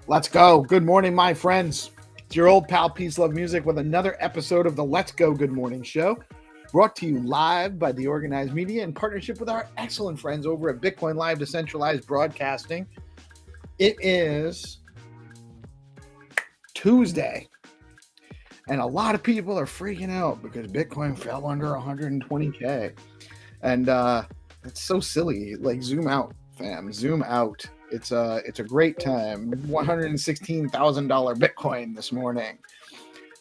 Let's go. Good morning, my friends. It's your old pal PeaceLoveMusic with another episode of the Let's Go Good Morning Show, brought to you live by DeOrganized Media in partnership with our excellent friends over at BitcoinLive, Decentralized Broadcasting. It is Tuesday, and a lot of people are freaking out because Bitcoin fell under 120K. And it's so silly. Like, zoom out, fam. Zoom out. It's a great time. $116,000 Bitcoin this morning.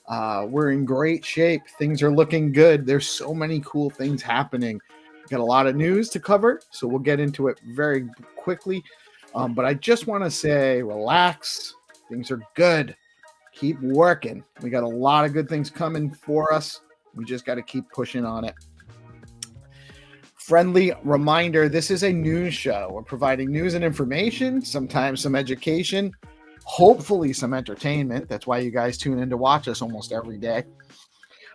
We're in great shape. Things are looking good. There's so many cool things happening. Got a lot of news to cover, so we'll get into it very quickly. But I just want to say, relax. Things are good. Keep working. We got a lot of good things coming for us. We just got to keep pushing on it. Friendly reminder, this is a news show. We're providing news and information, sometimes some education, hopefully some entertainment. That's why you guys tune in to watch us almost every day.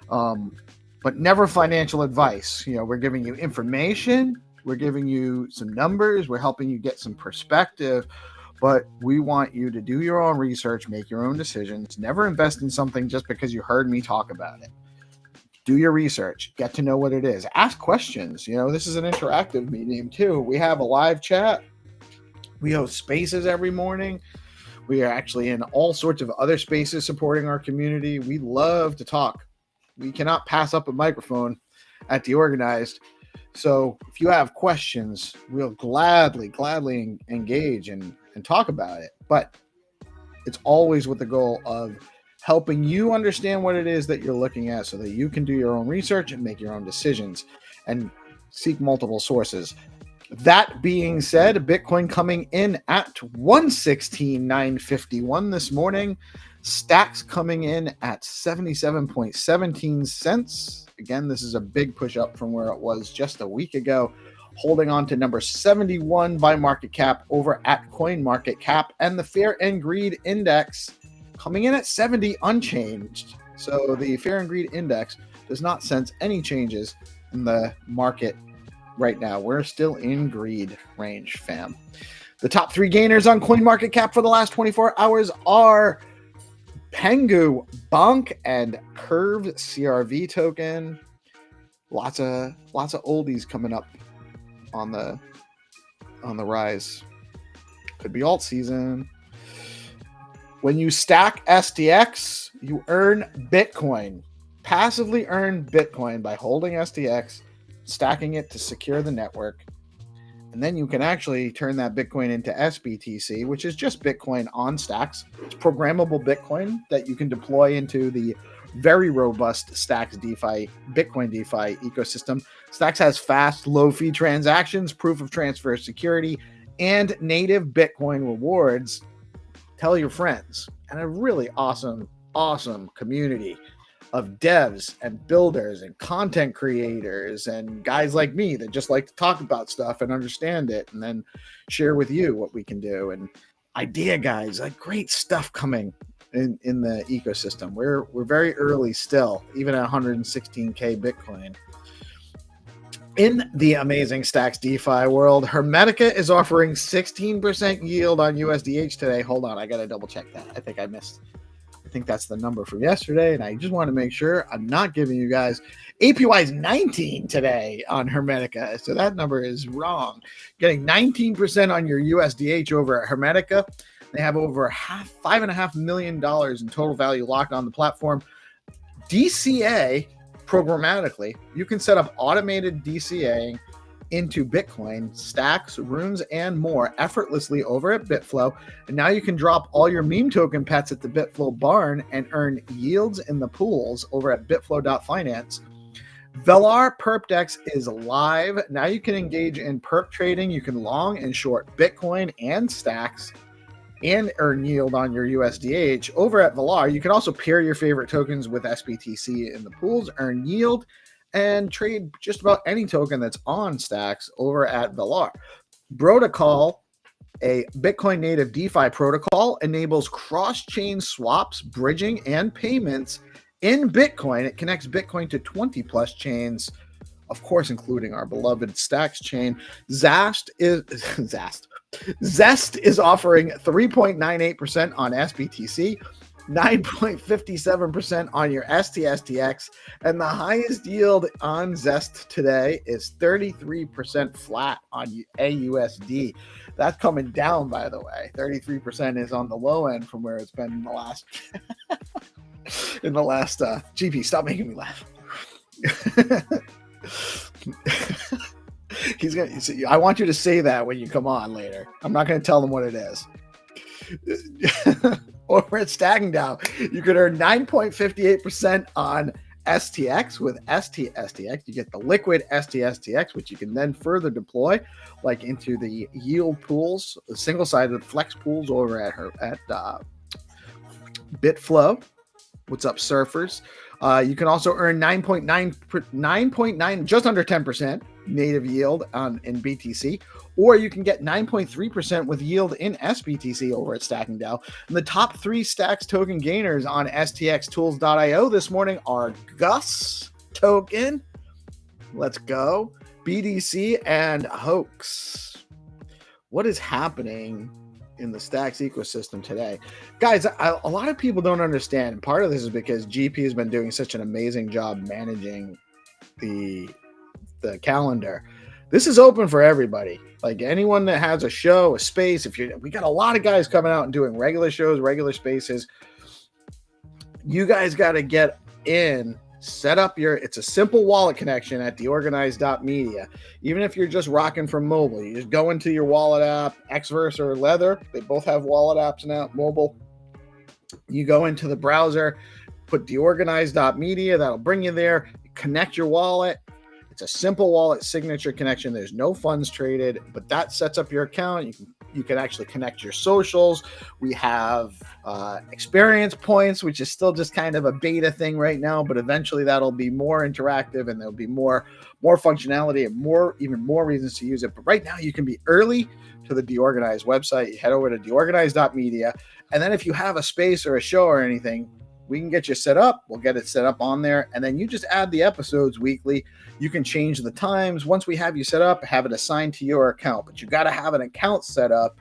But never financial advice. You know, we're giving you information. We're giving you some numbers. We're helping you get some perspective. But we want you to do your own research, make your own decisions. Never invest in something just because you heard me talk about it. Do your research, get to know what it is, ask questions. You know, this is an interactive medium too. We have a live chat. We host spaces every morning. We are actually in all sorts of other spaces supporting our community. We love to talk. We cannot pass up a microphone at DeOrganized. So if you have questions, we'll gladly engage and talk about it. But it's always with the goal of helping you understand what it is that you're looking at so that you can do your own research and make your own decisions and seek multiple sources. That being said, Bitcoin coming in at 116,951 this morning. Stacks coming in at 77.17 cents. Again, this is a big push up from where it was just a week ago. Holding on to number 71 by market cap over at CoinMarketCap, and the Fear and Greed Index coming in at 70 unchanged. So the Fear and Greed Index does not sense any changes in the market right now. We're still in greed range, fam. The top three gainers on CoinMarketCap for the last 24 hours are Pengu, Bonk, and Curve CRV token. Lots of oldies coming up on the rise. Could be alt season. When you stack STX, you earn Bitcoin. Passively earn Bitcoin by holding STX, stacking it to secure the network. And then you can actually turn that Bitcoin into SBTC, which is just Bitcoin on Stacks. It's programmable Bitcoin that you can deploy into the very robust Stacks DeFi, Bitcoin DeFi ecosystem. Stacks has fast, low-fee transactions, proof of transfer security, and native Bitcoin rewards. Tell your friends. And a really awesome community of devs and builders and content creators and guys like me that just like to talk about stuff and understand it and then share with you what we can do. And idea guys, like great stuff coming in the ecosystem. We're very early still, even at 116K Bitcoin. In the amazing Stacks DeFi world, Hermetica is offering 16% yield on USDH today. Hold on, I got to double check that. I think that's the number from yesterday, and I just want to make sure I'm not giving you guys APY is 19 today on Hermetica, so that number is wrong. Getting 19% on your USDH over at Hermetica. They have over $5.5 million in total value locked on the platform. DCA programmatically, you can set up automated DCA into Bitcoin, stacks, runes, and more effortlessly over at BitFlow. And now you can drop all your meme token pets at the BitFlow barn and earn yields in the pools over at bitflow.finance. Velar PerpDex is live. Now you can engage in perp trading. You can long and short Bitcoin and stacks and earn yield on your USDH over at Velar. You can also pair your favorite tokens with SBTC in the pools, earn yield, and trade just about any token that's on Stacks over at Velar. Protocol, a Bitcoin native DeFi protocol, enables cross-chain swaps, bridging, and payments in Bitcoin. It connects Bitcoin to 20 plus chains, of course, including our beloved Stacks chain. Zest is offering 3.98% on SBTC, 9.57% on your STSTX, and the highest yield on Zest today is 33% flat on AUSD. That's coming down, by the way. 33% is on the low end from where it's been in the last GP, stop making me laugh. I want you to say that when you come on later. I'm not going to tell them what it is. Over at Stacking Down, you could earn 9.58% on STX with STSTX. You get the liquid STSTX, which you can then further deploy, like into the yield pools, the single-sided flex pools over at BitFlow. What's up, surfers? You can also earn 9.9, just under 10% native yield in BTC, or you can get 9.3% with yield in SBTC over at Stacking DAO. And the top 3 Stacks token gainers on stxtools.io this morning are Gus token, let's go, BDC, and Hoax. What is happening in the Stacks ecosystem today? Guys, a lot of people don't understand. Part of this is because GP has been doing such an amazing job managing the calendar. This is open for everybody. Like anyone that has a show, a space, we got a lot of guys coming out and doing regular shows, regular spaces. You guys got to get in, set up it's a simple wallet connection at DeOrganized.media. Even if you're just rocking from mobile, you just go into your wallet app, Xverse or Leather. They both have wallet apps now, mobile. You go into the browser, put DeOrganized.media. That'll bring you there. You connect your wallet. It's a simple wallet signature connection. There's no funds traded, but that sets up your account. You can actually connect your socials. We have experience points, which is still just kind of a beta thing right now, but eventually that'll be more interactive and there'll be more functionality and even more reasons to use it. But right now you can be early to the DeOrganized website. You head over to DeOrganized.media, and then if you have a space or a show or anything, we can get you set up. We'll get it set up on there, and then you just add the episodes weekly. You can change the times. Once we have you set up, have it assigned to your account, but you got to have an account set up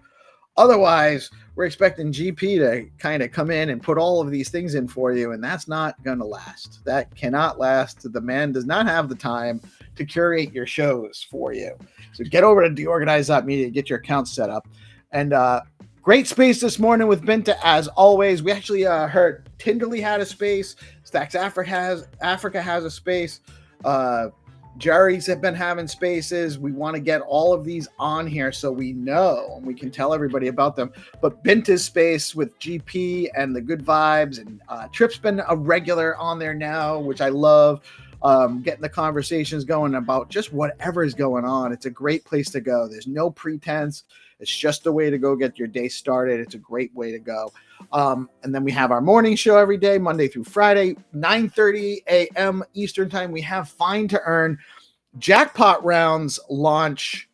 Otherwise, we're expecting GP to kind of come in and put all of these things in for you, and that's not going to last. That cannot last. The man does not have the time to curate your shows for you. So get over to DeOrganized.media, get your account set up. And great space this morning with Binta, as always. We actually heard Tinderly had a space. Stacks Africa has a space. Jerry's have been having spaces. We want to get all of these on here so we know and we can tell everybody about them. But Binta's space with GP and the good vibes, and Trip's been a regular on there now, which I love. Getting the conversations going about just whatever is going on. It's a great place to go. There's no pretense. It's just a way to go get your day started. It's a great way to go. And then we have our morning show every day, Monday through Friday, 9:30 a.m. Eastern time. We have Find2Earn. Jackpot rounds launch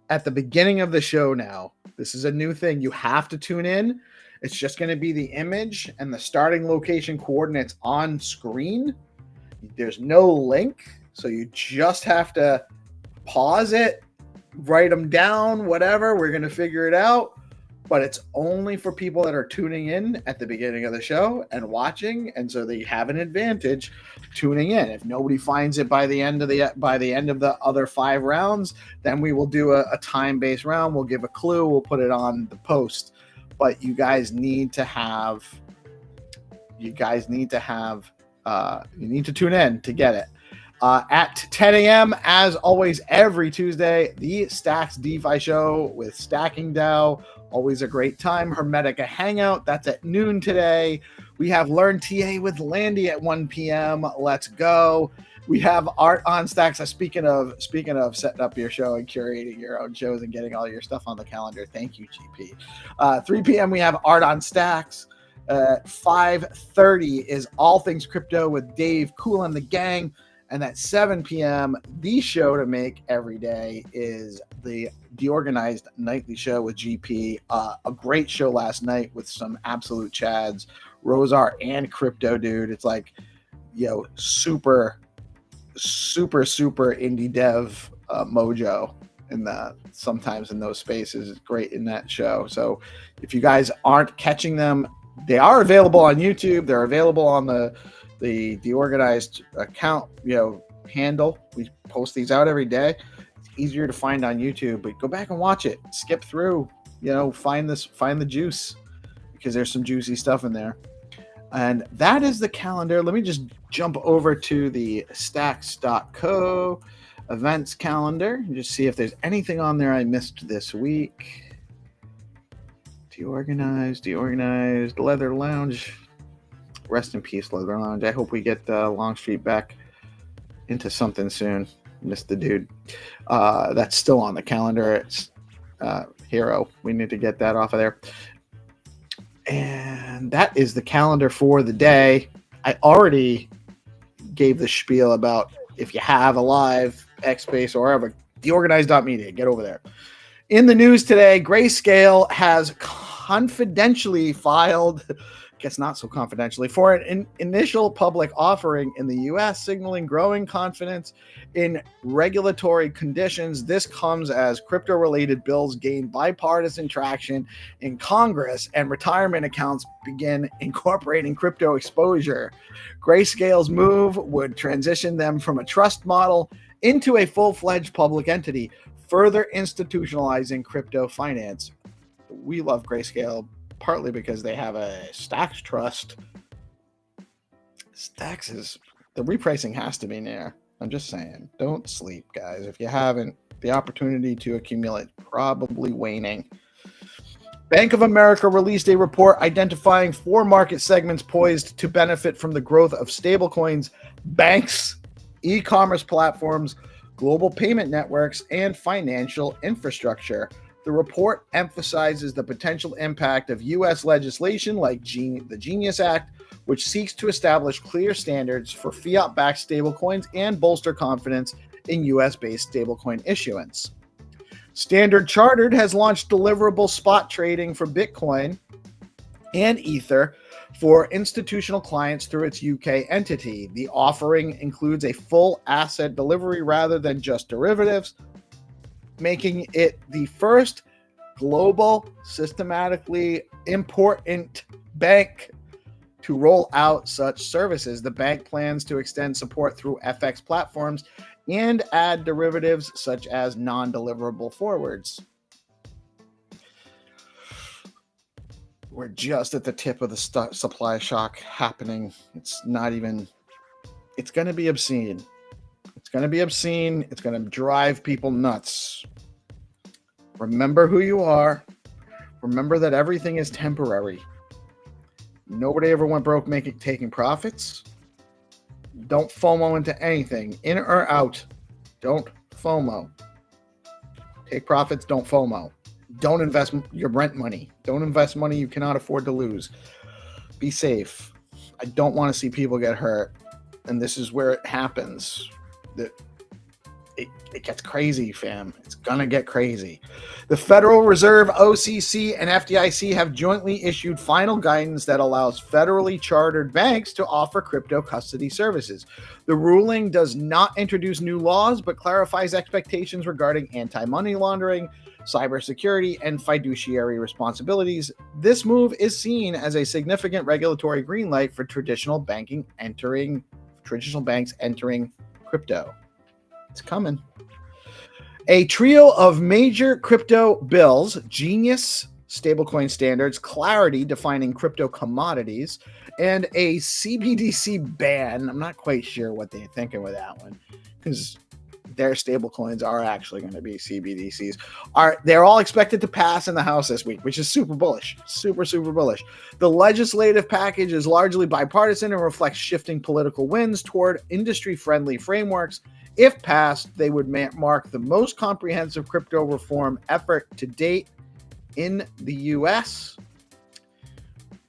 at the beginning of the show now. This is a new thing. You have to tune in. It's just going to be the image and the starting location coordinates on screen. There's no link, so you just have to pause it, write them down, whatever. We're going to figure it out, but it's only for people that are tuning in at the beginning of the show and watching, and so they have an advantage tuning in. If nobody finds it by the end of the other 5 rounds, then we will do a time-based round. We'll give a clue. We'll put it on the post. But you need to tune in to get it. At 10 a.m., as always, every Tuesday, the Stacks DeFi show with Stacking DAO. Always a great time. Hermetica Hangout, that's at noon today. We have Learn TA with Landy at 1 p.m. Let's go. We have Art on Stacks. Speaking of setting up your show and curating your own shows and getting all your stuff on the calendar. Thank you, GP. 3 p.m. we have Art on Stacks. 5:30 is All Things Crypto with Dave, Cool, and the gang. And at 7 p.m., the show to make every day is the DeOrganized Nightly Show with GP. A great show last night with some absolute chads, Rosar and Crypto Dude. It's like, super indie dev mojo sometimes in those spaces. It's great in that show. So if you guys aren't catching them, they are available on YouTube. They're available on the DeOrganized account, handle. We post these out every day. It's easier to find on YouTube, but go back and watch it. Skip through, find the juice, because there's some juicy stuff in there. And that is the calendar. Let me just jump over to the stacks.co events calendar and just see if there's anything on there I missed this week. DeOrganized, Leather Lounge. Rest in peace, Leather Lounge. I hope we get Longstreet back into something soon. Missed the dude. That's still on the calendar. It's Hero. We need to get that off of there. And that is the calendar for the day. I already gave the spiel about if you have a live X-Space or wherever, DeOrganized.media. Get over there. In the news today, Grayscale has confidentially filed, guess not so confidentially, for an initial public offering in the U.S., signaling growing confidence in regulatory conditions. This comes as crypto-related bills gain bipartisan traction in Congress and retirement accounts begin incorporating crypto exposure. Grayscale's move would transition them from a trust model into a full-fledged public entity, further institutionalizing crypto finance. We love Grayscale partly because they have a Stacks trust. Stacks the repricing has to be near. I'm just saying, don't sleep, guys. If you haven't, the opportunity to accumulate probably waning. Bank of America released a report identifying 4 market segments poised to benefit from the growth of stablecoins, banks, e-commerce platforms, global payment networks, and financial infrastructure. The report emphasizes the potential impact of U.S. legislation like the Genius Act, which seeks to establish clear standards for fiat-backed stablecoins and bolster confidence in U.S.-based stablecoin issuance. Standard Chartered has launched deliverable spot trading for Bitcoin and Ether for institutional clients through its UK entity. The offering includes a full asset delivery rather than just derivatives, making it the first global, systematically important bank to roll out such services. The bank plans to extend support through FX platforms and add derivatives such as non-deliverable forwards. We're just at the tip of the supply shock happening. It's not even, it's going to be obscene. It's going to be obscene. It's going to drive people nuts. Remember who you are. Remember that everything is temporary. Nobody ever went broke taking profits. Don't FOMO into anything, in or out. Don't FOMO. Take profits, don't FOMO. Don't invest your rent money. Don't invest money you cannot afford to lose. Be safe. I don't want to see people get hurt. And this is where it happens. It gets crazy, fam. It's going to get crazy. The Federal Reserve, OCC, and FDIC have jointly issued final guidance that allows federally chartered banks to offer crypto custody services. The ruling does not introduce new laws, but clarifies expectations regarding anti-money laundering, cybersecurity, and fiduciary responsibilities. This move is seen as a significant regulatory green light for traditional banks entering crypto. It's coming. A trio of major crypto bills, Genius, stablecoin standards, Clarity defining crypto commodities, and a CBDC ban. I'm not quite sure what they're thinking with that one, because their stablecoins are actually going to be CBDCs. They're all expected to pass in the House this week, which is super bullish, super bullish. The legislative package is largely bipartisan and reflects shifting political winds toward industry-friendly frameworks. If passed, they would mark the most comprehensive crypto reform effort to date in the U.S.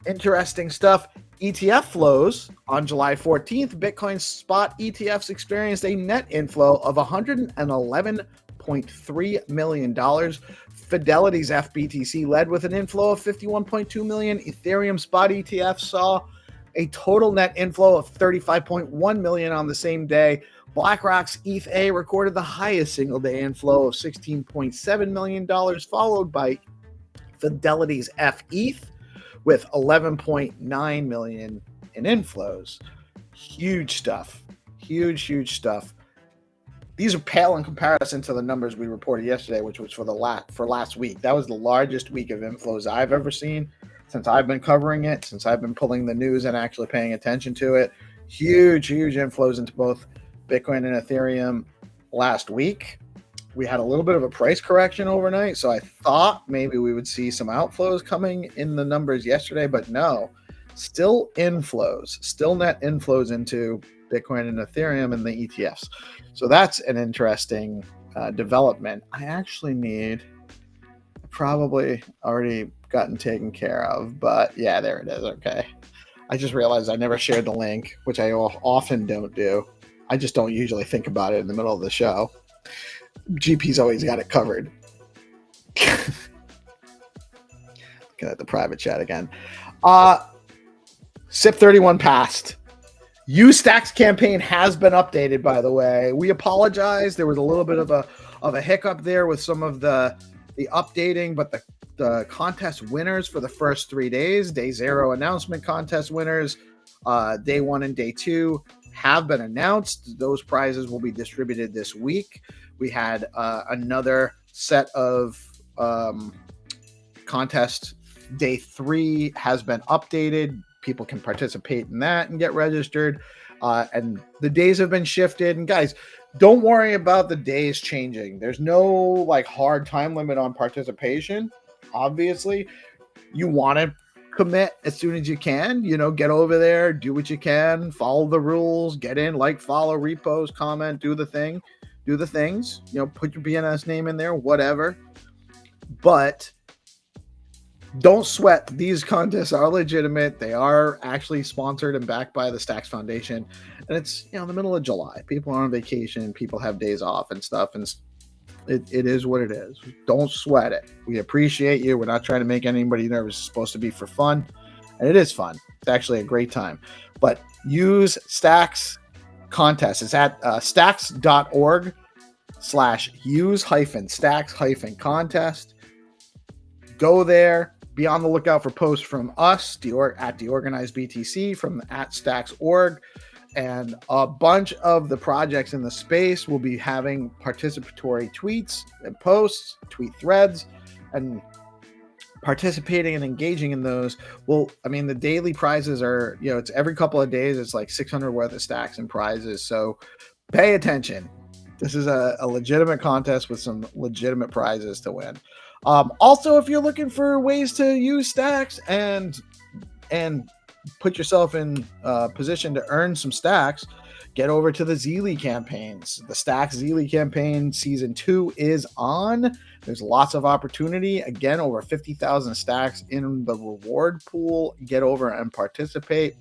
Interesting stuff. ETF flows. On July 14th, Bitcoin spot ETFs experienced a net inflow of $111.3 million. Fidelity's FBTC led with an inflow of $51.2 million. Ethereum spot ETFs saw a total net inflow of $35.1 million on the same day. BlackRock's ETH-A recorded the highest single-day inflow of $16.7 million, followed by Fidelity's FETH with $11.9 million in inflows. Huge stuff. Huge stuff. These are pale in comparison to the numbers we reported yesterday, which was for last week. That was the largest week of inflows I've ever seen since I've been covering it, since I've been pulling the news and actually paying attention to it. Huge inflows into both Bitcoin and Ethereum last week. We had a little bit of a price correction overnight, so I thought maybe we would see some outflows coming in the numbers yesterday, but no, still inflows, still net inflows into Bitcoin and Ethereum and the ETFs. So that's an interesting development. I actually need, probably already gotten taken care of, but yeah, there it is. Okay. I just realized I never shared the link, which I often don't do. I just don't usually think about it in the middle of the show. GP's always got it covered. Looking at the private chat again. SIP31 passed. Stacks campaign has been updated, by the way. We apologize. There was a little bit of a hiccup there with some of the updating, but the contest winners for the first 3 days, day 0 announcement contest winners, day 1 and day 2 have been announced. Those prizes will be distributed this week. We had another set of contest. Day 3 has been updated. People can participate in that and get registered. And the days have been shifted. And guys, don't worry about the days changing. There's no hard time limit on participation. Obviously, you want to commit as soon as you can. Get over there, do what you can, follow the rules, get in, follow, repost, comment, do the things. Put your BNS name in there, whatever. But don't sweat. These contests are legitimate. They are actually sponsored and backed by the Stacks Foundation. And it's, the middle of July. People are on vacation. People have days off and stuff. And it is what it is. Don't sweat it. We appreciate you. We're not trying to make anybody nervous. It's supposed to be for fun. And it is fun. It's actually a great time. But use Stacks contest. It's at stacks.org/use-stacks-contest. Go there. Be on the lookout for posts from us, at DeOrganized BTC, from at stxAI, and a bunch of the projects in the space will be having participatory tweets and posts, tweet threads, and participating and engaging in those. Well, I mean, the daily prizes are, it's every couple of days, it's like 600 worth of stacks and prizes. So pay attention. This is a legitimate contest with some legitimate prizes to win. Also, if you're looking for ways to use stacks and put yourself in position to earn some stacks, get over to the Zeely campaigns. The Stacks Zeely campaign season 2 is on. There's lots of opportunity. Again, over 50,000 stacks in the reward pool. Get over and participate.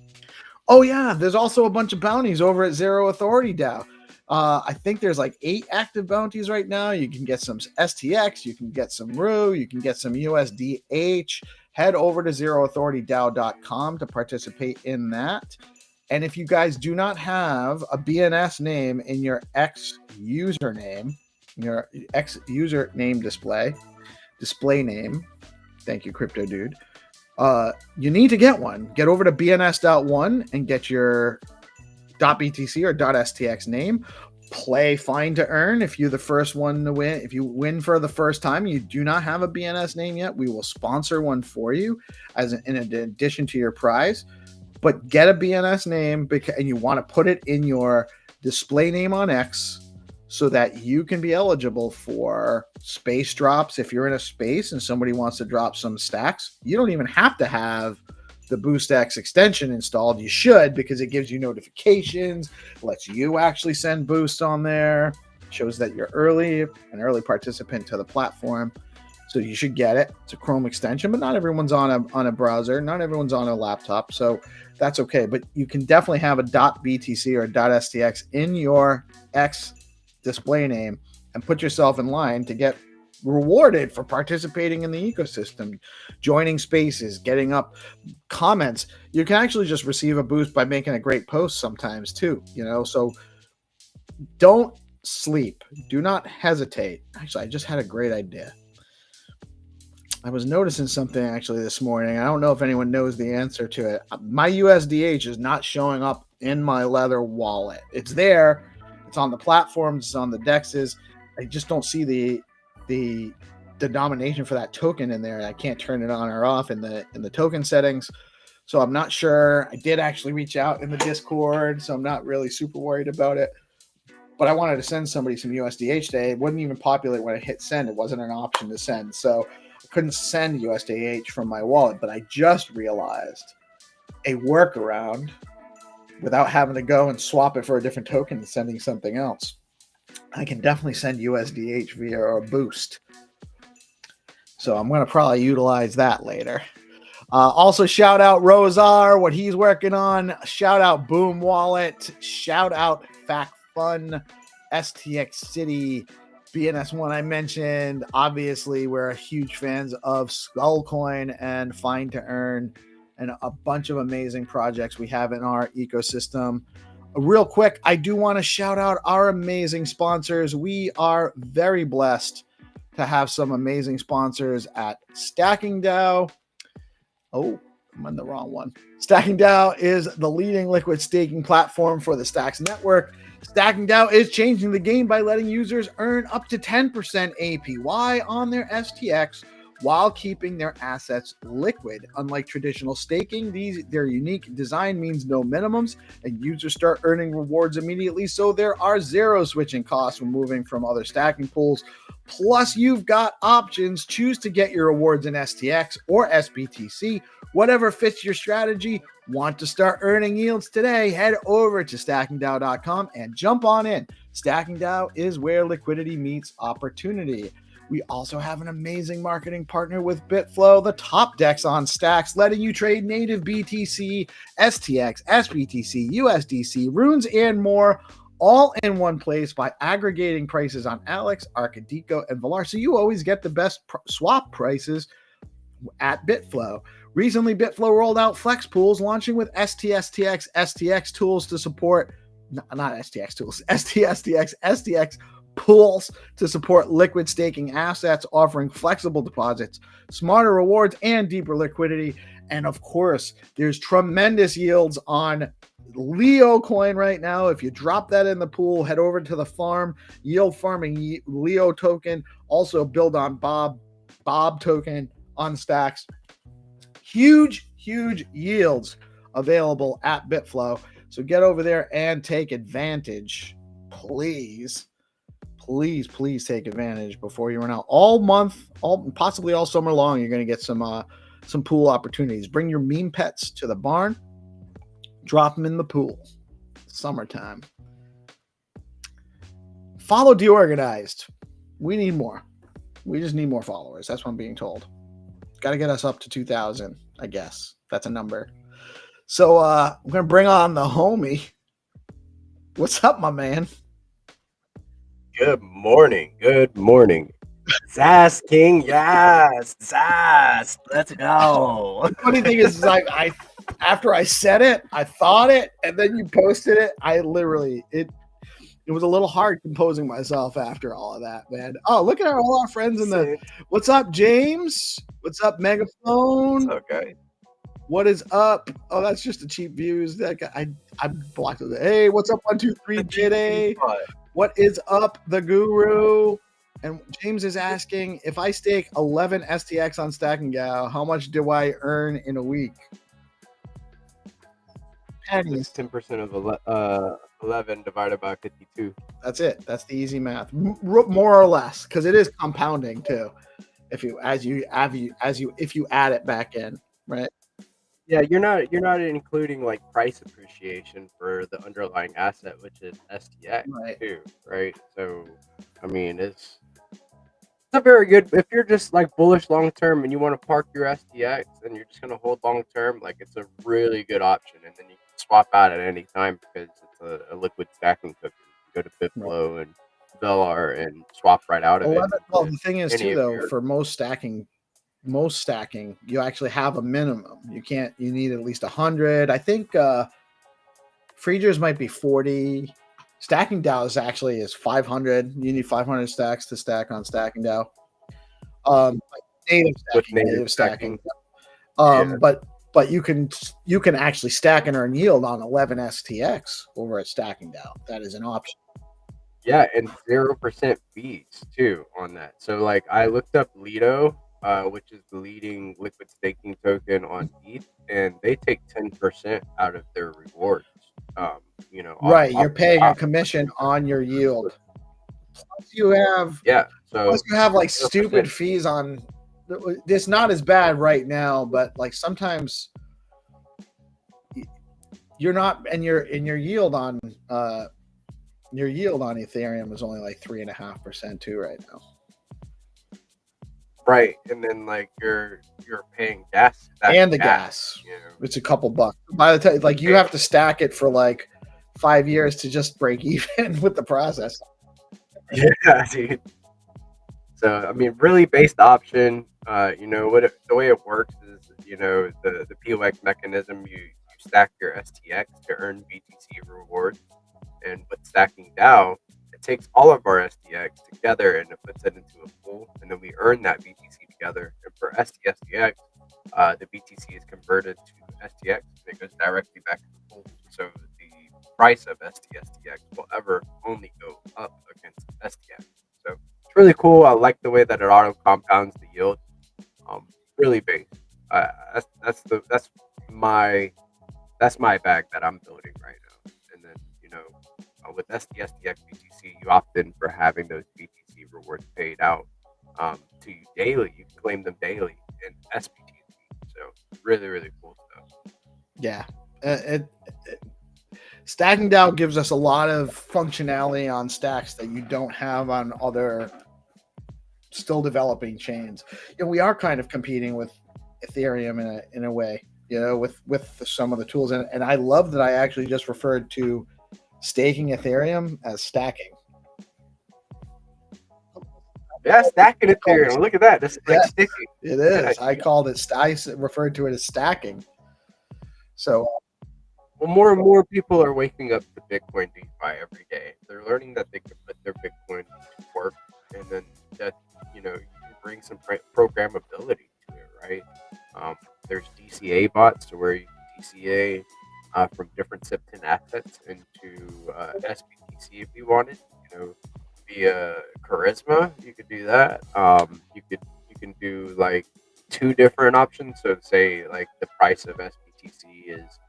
Oh yeah, there's also a bunch of bounties over at Zero Authority DAO. I think there's like 8 active bounties right now. You can get some STX, you can get some RU, you can get some USDH. Head over to zeroauthoritydao.com to participate in that. And if you guys do not have a BNS name in your X username, your X username display name, thank you, Crypto Dude, you need to get one. Get over to bns.one and get your .btc or .stx name. Play Find2Earn if you're the first one to win. If you win for the first time, you do not have a BNS name yet, we will sponsor one for you in addition to your prize. But get a BNS name and you want to put it in your display name on X so that you can be eligible for space drops. If you're in a space and somebody wants to drop some stacks, you don't even have to have the BoostX extension installed. You should, because it gives you notifications, lets you actually send boosts on there, shows that you're an early participant to the platform. So you should get it. It's a Chrome extension, but not everyone's on a browser. Not everyone's on a laptop, so that's okay. But you can definitely have a .btc or .stx in your X display name and put yourself in line to get rewarded for participating in the ecosystem, joining spaces, getting up comments. You can actually just receive a boost by making a great post sometimes too, so don't sleep. Do not hesitate. Actually, I just had a great idea. I was noticing something actually this morning. I don't know if anyone knows the answer to it. My USDH is not showing up in my Leather wallet. It's there. It's on the platforms. It's on the dexes. I just don't see the denomination for that token in there. I can't turn it on or off in the token settings. So I'm not sure. I did actually reach out in the Discord, so I'm not really super worried about it. But I wanted to send somebody some USDH today. It wouldn't even populate when I hit send. It wasn't an option to send. So couldn't send USDH from my wallet, but I just realized a workaround without having to go and swap it for a different token and sending something else. I can definitely send USDH via a boost. So I'm going to probably utilize that later. Also, shout out Rosar, what he's working on. Shout out Boom Wallet. Shout out Fact Fun, STX City, BNS1 I mentioned. Obviously, we're huge fans of Skullcoin and Find2Earn and a bunch of amazing projects we have in our ecosystem. Real quick, I do want to shout out our amazing sponsors. We are very blessed to have some amazing sponsors at Stacking DAO. Oh, I'm on the wrong one. Stacking DAO is the leading liquid staking platform for the Stacks network. Stacking DAO is changing the game by letting users earn up to 10% APY on their STX while keeping their assets liquid. Unlike traditional staking, their unique design means no minimums, and users start earning rewards immediately, so there are zero switching costs when moving from other stacking pools. Plus, you've got options. Choose to get your rewards in STX or SBTC, whatever fits your strategy. Want to start earning yields today? Head over to stackingdao.com and jump on in. Stacking DAO is where liquidity meets opportunity. We also have an amazing marketing partner with BitFlow, the top DEX on Stacks, letting you trade native BTC, STX, SBTC, USDC, runes, and more, all in one place by aggregating prices on Alex, Arcadico, and Valar, so you always get the best swap prices at BitFlow. Recently, BitFlow rolled out flex pools, launching with STSTX, STX tools to support, not STX tools, STSTX, STX pools to support liquid staking assets, offering flexible deposits, smarter rewards, and deeper liquidity. And of course, there's tremendous yields on Leo coin right now. If you drop that in the pool, head over to the farm, yield farming Leo token, also build on Bob token on stacks. Huge yields available at BitFlow. So get over there and take advantage. Please take advantage before you run out. All month, possibly all summer long, you're going to get some pool opportunities. Bring your meme pets to the barn. Drop them in the pool. Summertime. Follow DeOrganized. We need more. We just need more followers. That's what I'm being told. Got to get us up to 2,000, I guess. That's a number. So I'm going to bring on the homie. What's up, my man? Good morning. Zaz King, yes. Zaz, let's go. The funny thing is like after I said it, I thought it, and then you posted it. I literally it was a little hard composing myself after all of that, man. Oh, look at all our friends in the. What's up, James? What's up, Megaphone? Okay. What is up? Oh, that's just the cheap views. That guy, I blocked it. Hey, what's up? 1, 2, 3, Jitty. What is up, the guru? And James is asking, if I stake 11 STX on Stacking Gal, how much do I earn in a week? Pennies. 10% of 11 divided by 52. That's it. That's the easy math, more or less, because it is compounding too. If you add it back in, right? Yeah, you're not including like price appreciation for the underlying asset, which is STX too, right? So, I mean, it's a very good, if you're just like bullish long term and you want to park your STX and you're just going to hold long term, like it's a really good option. And then you can swap out at any time because it's a liquid stacking token. You go to BitFlow and Velar and swap right out of it. Well, the thing is too, though, for most stacking, you actually have a minimum. You need at least 100. I think Freegers might be 40. Stacking DAO is 500. You need 500 stacks to stack on Stacking DAO. Native stacking. But you can actually stack and earn yield on 11 STX over at Stacking DAO. That is an option. Yeah, and 0% fees too on that. So like I looked up Lido, which is the leading liquid staking token on ETH, and they take 10% out of their rewards. Right, you're paying a commission on your yield. Plus you have like stupid fees on. It's not as bad right now, but like sometimes you're not, and your yield on Ethereum is only like 3.5% too right now. Right, and then like you're paying gas and the gas. It's a couple bucks. By the time, like you have to stack it for like 5 years to just break even with the process. Yeah, dude. So I mean, really based option. The way it works is the POX mechanism. You stack your STX to earn BTC rewards, and with Stacking DAO, it takes all of our STX together and it puts it into a pool, and then we earn that BTC together. And for STX, the BTC is converted to STX and it goes directly back to the pool. So the price of STX will ever only go up against STX. So it's really cool. I like the way that it auto compounds the yield. Really big. That's my bag that I'm building right now. And then with STX BTC, you opt in for having those BTC rewards paid out to you daily. You can claim them daily in SBTC. So really, really cool stuff. Yeah. Stacking DAO gives us a lot of functionality on stacks that you don't have on other still developing chains. We are kind of competing with Ethereum in a way, with some of the tools. And I love that I actually just referred to staking Ethereum as stacking. Yeah, stacking Ethereum. Look at that. That's like sticking. It is. I referred to it as stacking. So Well, more and more people are waking up to Bitcoin DeFi every day. They're learning that they can put their Bitcoin to work, and then that you can bring some programmability to it, right? There's DCA bots, to where you can DCA from different SIP10 assets into SBTC if you wanted. Via Charisma, you could do that. You can do like two different options. So say like the price of SBTC is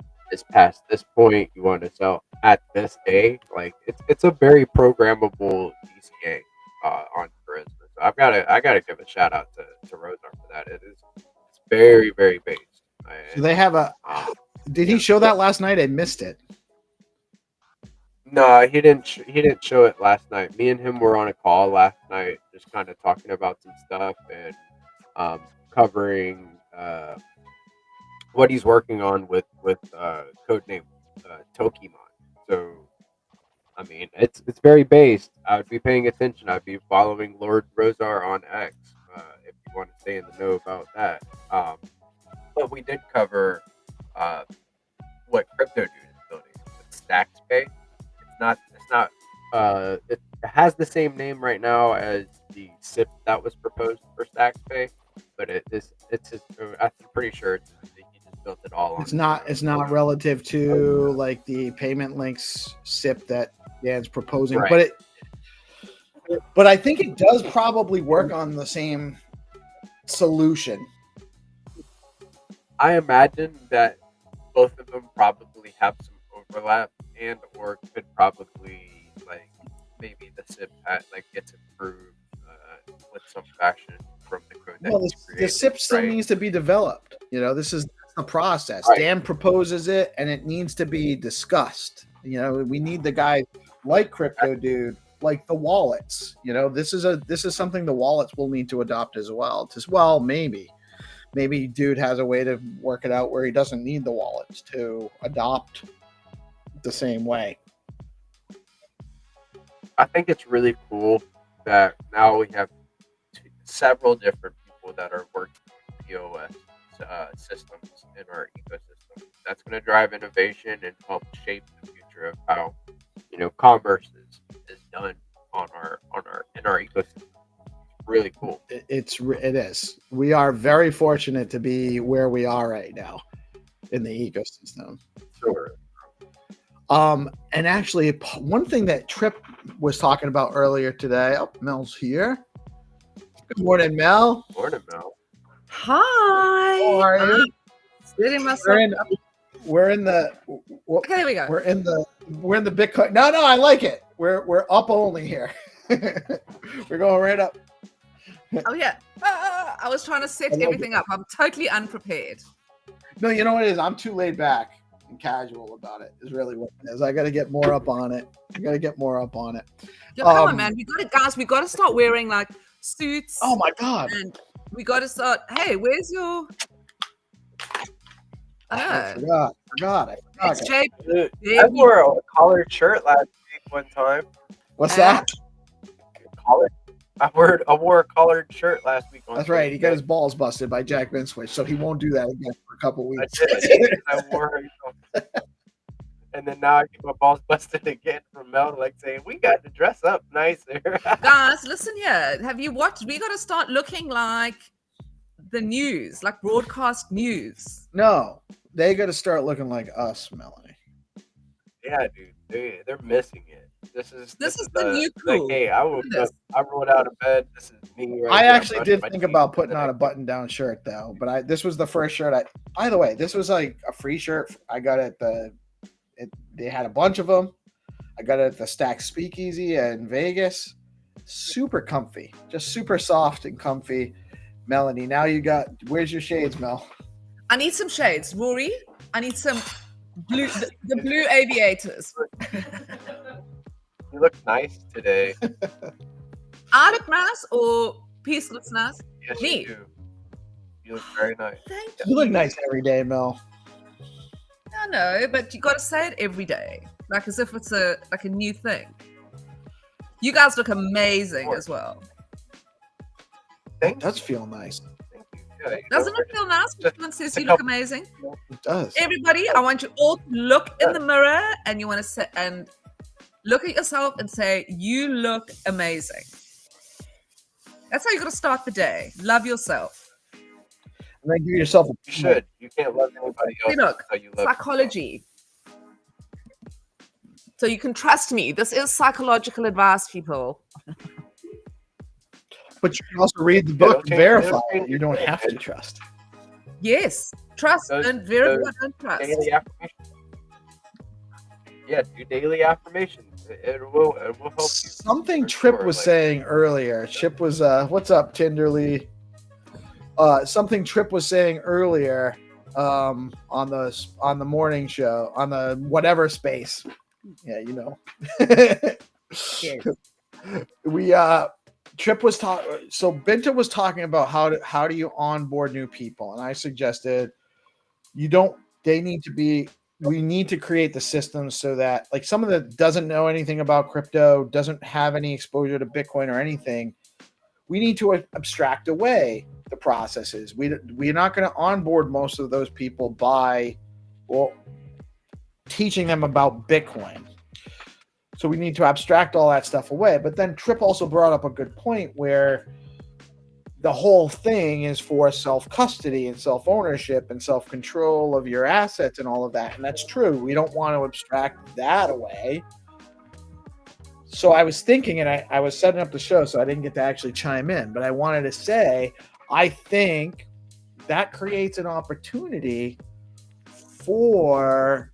past this point, you want to sell at this day. Like it's a very programmable DCA on Charisma. So I gotta give a shout out to Rosar for that. It's very very based. So they have a. Did he show that last night? I missed it. No, he didn't. He didn't show it last night. Me and him were on a call last night, just kind of talking about some stuff and covering what he's working on with codename Tokimon. So, I mean, it's very based. I would be paying attention. I'd be following Lord Rosar on X if you want to stay in the know about that. But we did cover what Crypto Dude is building with StaxPay. It's not it has the same name right now as the SIP that was proposed for StaxPay, but it's I'm pretty sure he just built it all on. It's not relative to like the payment links SIP that Dan's proposing, right. but I think it does probably work on the same solution. I imagine that both of them probably have some overlap, and or could probably like maybe the SIP like gets improved with some fashion from the code. The SIP still needs to be developed. This is the process. Right. Dan proposes it, and it needs to be discussed. We need the guys like Crypto Dude, like the wallets. This is something the wallets will need to adopt as well. Maybe Dude has a way to work it out where he doesn't need the wallets to adopt the same way. I think it's really cool that now we have several different people that are working with POS systems in our ecosystem. That's going to drive innovation and help shape the future of how commerce is done in our ecosystem. Really cool. It is. We are very fortunate to be where we are right now in the ecosystem. Sure. And actually, one thing that Trip was talking about earlier today. Oh, Mel's here. Good morning, Mel. Morning, Mel. Hi. How are you? We're in the. Okay, there we go. We're in the Bitcoin. No, I like it. We're up only here. We're going right up. Oh yeah. I was trying to set everything up. I'm totally unprepared. No, you know what it is? I'm too laid back and casual about it. Is really what it is. I got to get more up on it. Yo, come on, man. We got to start wearing like suits. Oh my god. And we got to start. Hey, where's your? I forgot. Dude, I wore a collared shirt last week one time. What's that? I wore a collared shirt last week. That's right. He got his balls busted by Jack Vinswitch, so he won't do that again for a couple weeks. I did. I wore it. And then now I get my balls busted again from Mel, like saying, we got to dress up nicer. Guys, listen here. Have you watched? We got to start looking like the news, like broadcast news. No, they got to start looking like us, Melanie. Yeah, dude. They're missing it. This is the new cool. Like, hey, I rolled out of bed. This is me. Right I here. actually did think about putting on a button-down shirt though, but this was the first shirt By the way, this was like a free shirt. I got it they had a bunch of them. I got it at the Stack Speakeasy in Vegas. Super comfy, just super soft and comfy. Melanie, now where's your shades, Mel? I need some shades. Rory, I need some blue, the blue aviators. You look nice today. I look nice or Peace looks nice? Yes, Me. You do. You look very nice. Thank you. You look nice every day, Mel. I know, but you got to say it every day, like as if it's a new thing. You guys look amazing as well. Thank It does feel nice. you. Yeah, Doesn't it feel nice when someone says you look amazing? It does. Everybody, I want you all to look in the mirror and you want to sit and look at yourself and say, you look amazing. That's how you got to start the day. Love yourself. And then give yourself You should. You can't love anybody else. Look, How you love psychology. So you can trust me. This is psychological advice, people. But you can also read the book and verify it. You don't have to trust. Yes. Trust and verify, don't trust. Daily affirmations. Yeah, do daily affirmations. It will help you. Something Trip was saying earlier. Chip was what's up, Tinderly? Something Trip was saying earlier on the morning show, on the whatever space. Yeah, you know. Yes. We Trip was talking. So Binta was talking about how do you onboard new people, and I suggested we need to create the system so that, like, someone that doesn't know anything about crypto, doesn't have any exposure to Bitcoin or anything, we need to abstract away the processes. We're not going to onboard most of those people by teaching them about Bitcoin. So we need to abstract all that stuff away. But then Trip also brought up a good point where the whole thing is for self-custody and self-ownership and self-control of your assets and all of that. And that's true. We don't want to abstract that away. So I was thinking, and I was setting up the show, so I didn't get to actually chime in, but I wanted to say, I think that creates an opportunity for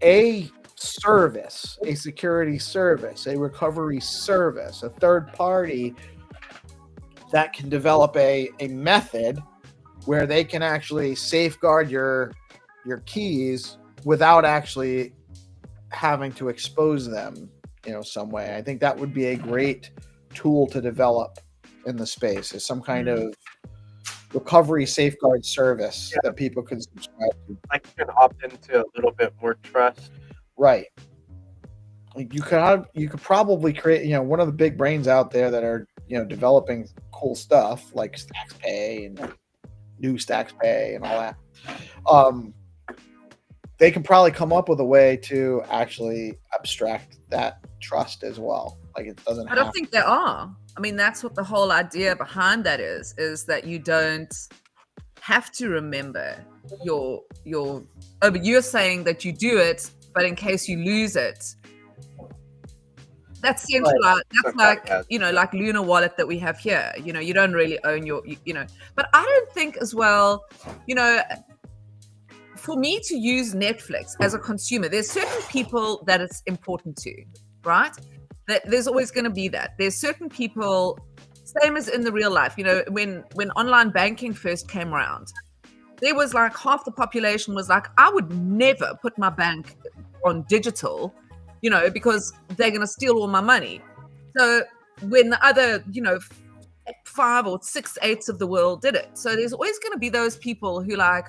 a service, a security service, a recovery service, a third party that can develop a method where they can actually safeguard your keys without actually having to expose them, some way. I think that would be a great tool to develop in the space, is some kind of recovery safeguard service that people can subscribe to. Like, you can opt into a little bit more trust. Right. You could probably create, one of the big brains out there that are, developing cool stuff like StaxPay and new StaxPay and all that. They can probably come up with a way to actually abstract that trust as well. Like, it doesn't. I don't think there are. I mean, that's what the whole idea behind that is that you don't have to remember but you're saying that you do it, but in case you lose it, that's centralized. Right. That's like Luna Wallet that we have here. You don't really own but I don't think as well, for me to use Netflix as a consumer, there's certain people that it's important to, right? That there's always going to be that. There's certain people, same as in the real life, when online banking first came around, there was like half the population was like, I would never put my bank on digital, because they're going to steal all my money. So when the other, 5 or 6/8 of the world did it. So there's always going to be those people who like,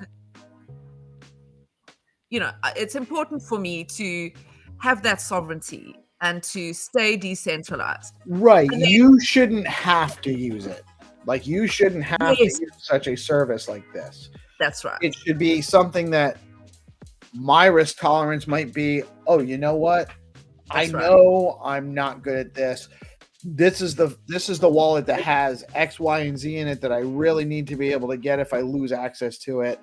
it's important for me to have that sovereignty and to stay decentralized. Right. You shouldn't have to use it. Like, you shouldn't have to use such a service like this. That's right. It should be something that my risk tolerance might be, oh, you know what? I know I'm not good at this. This is the wallet that has X, Y, and Z in it that I really need to be able to get if I lose access to it.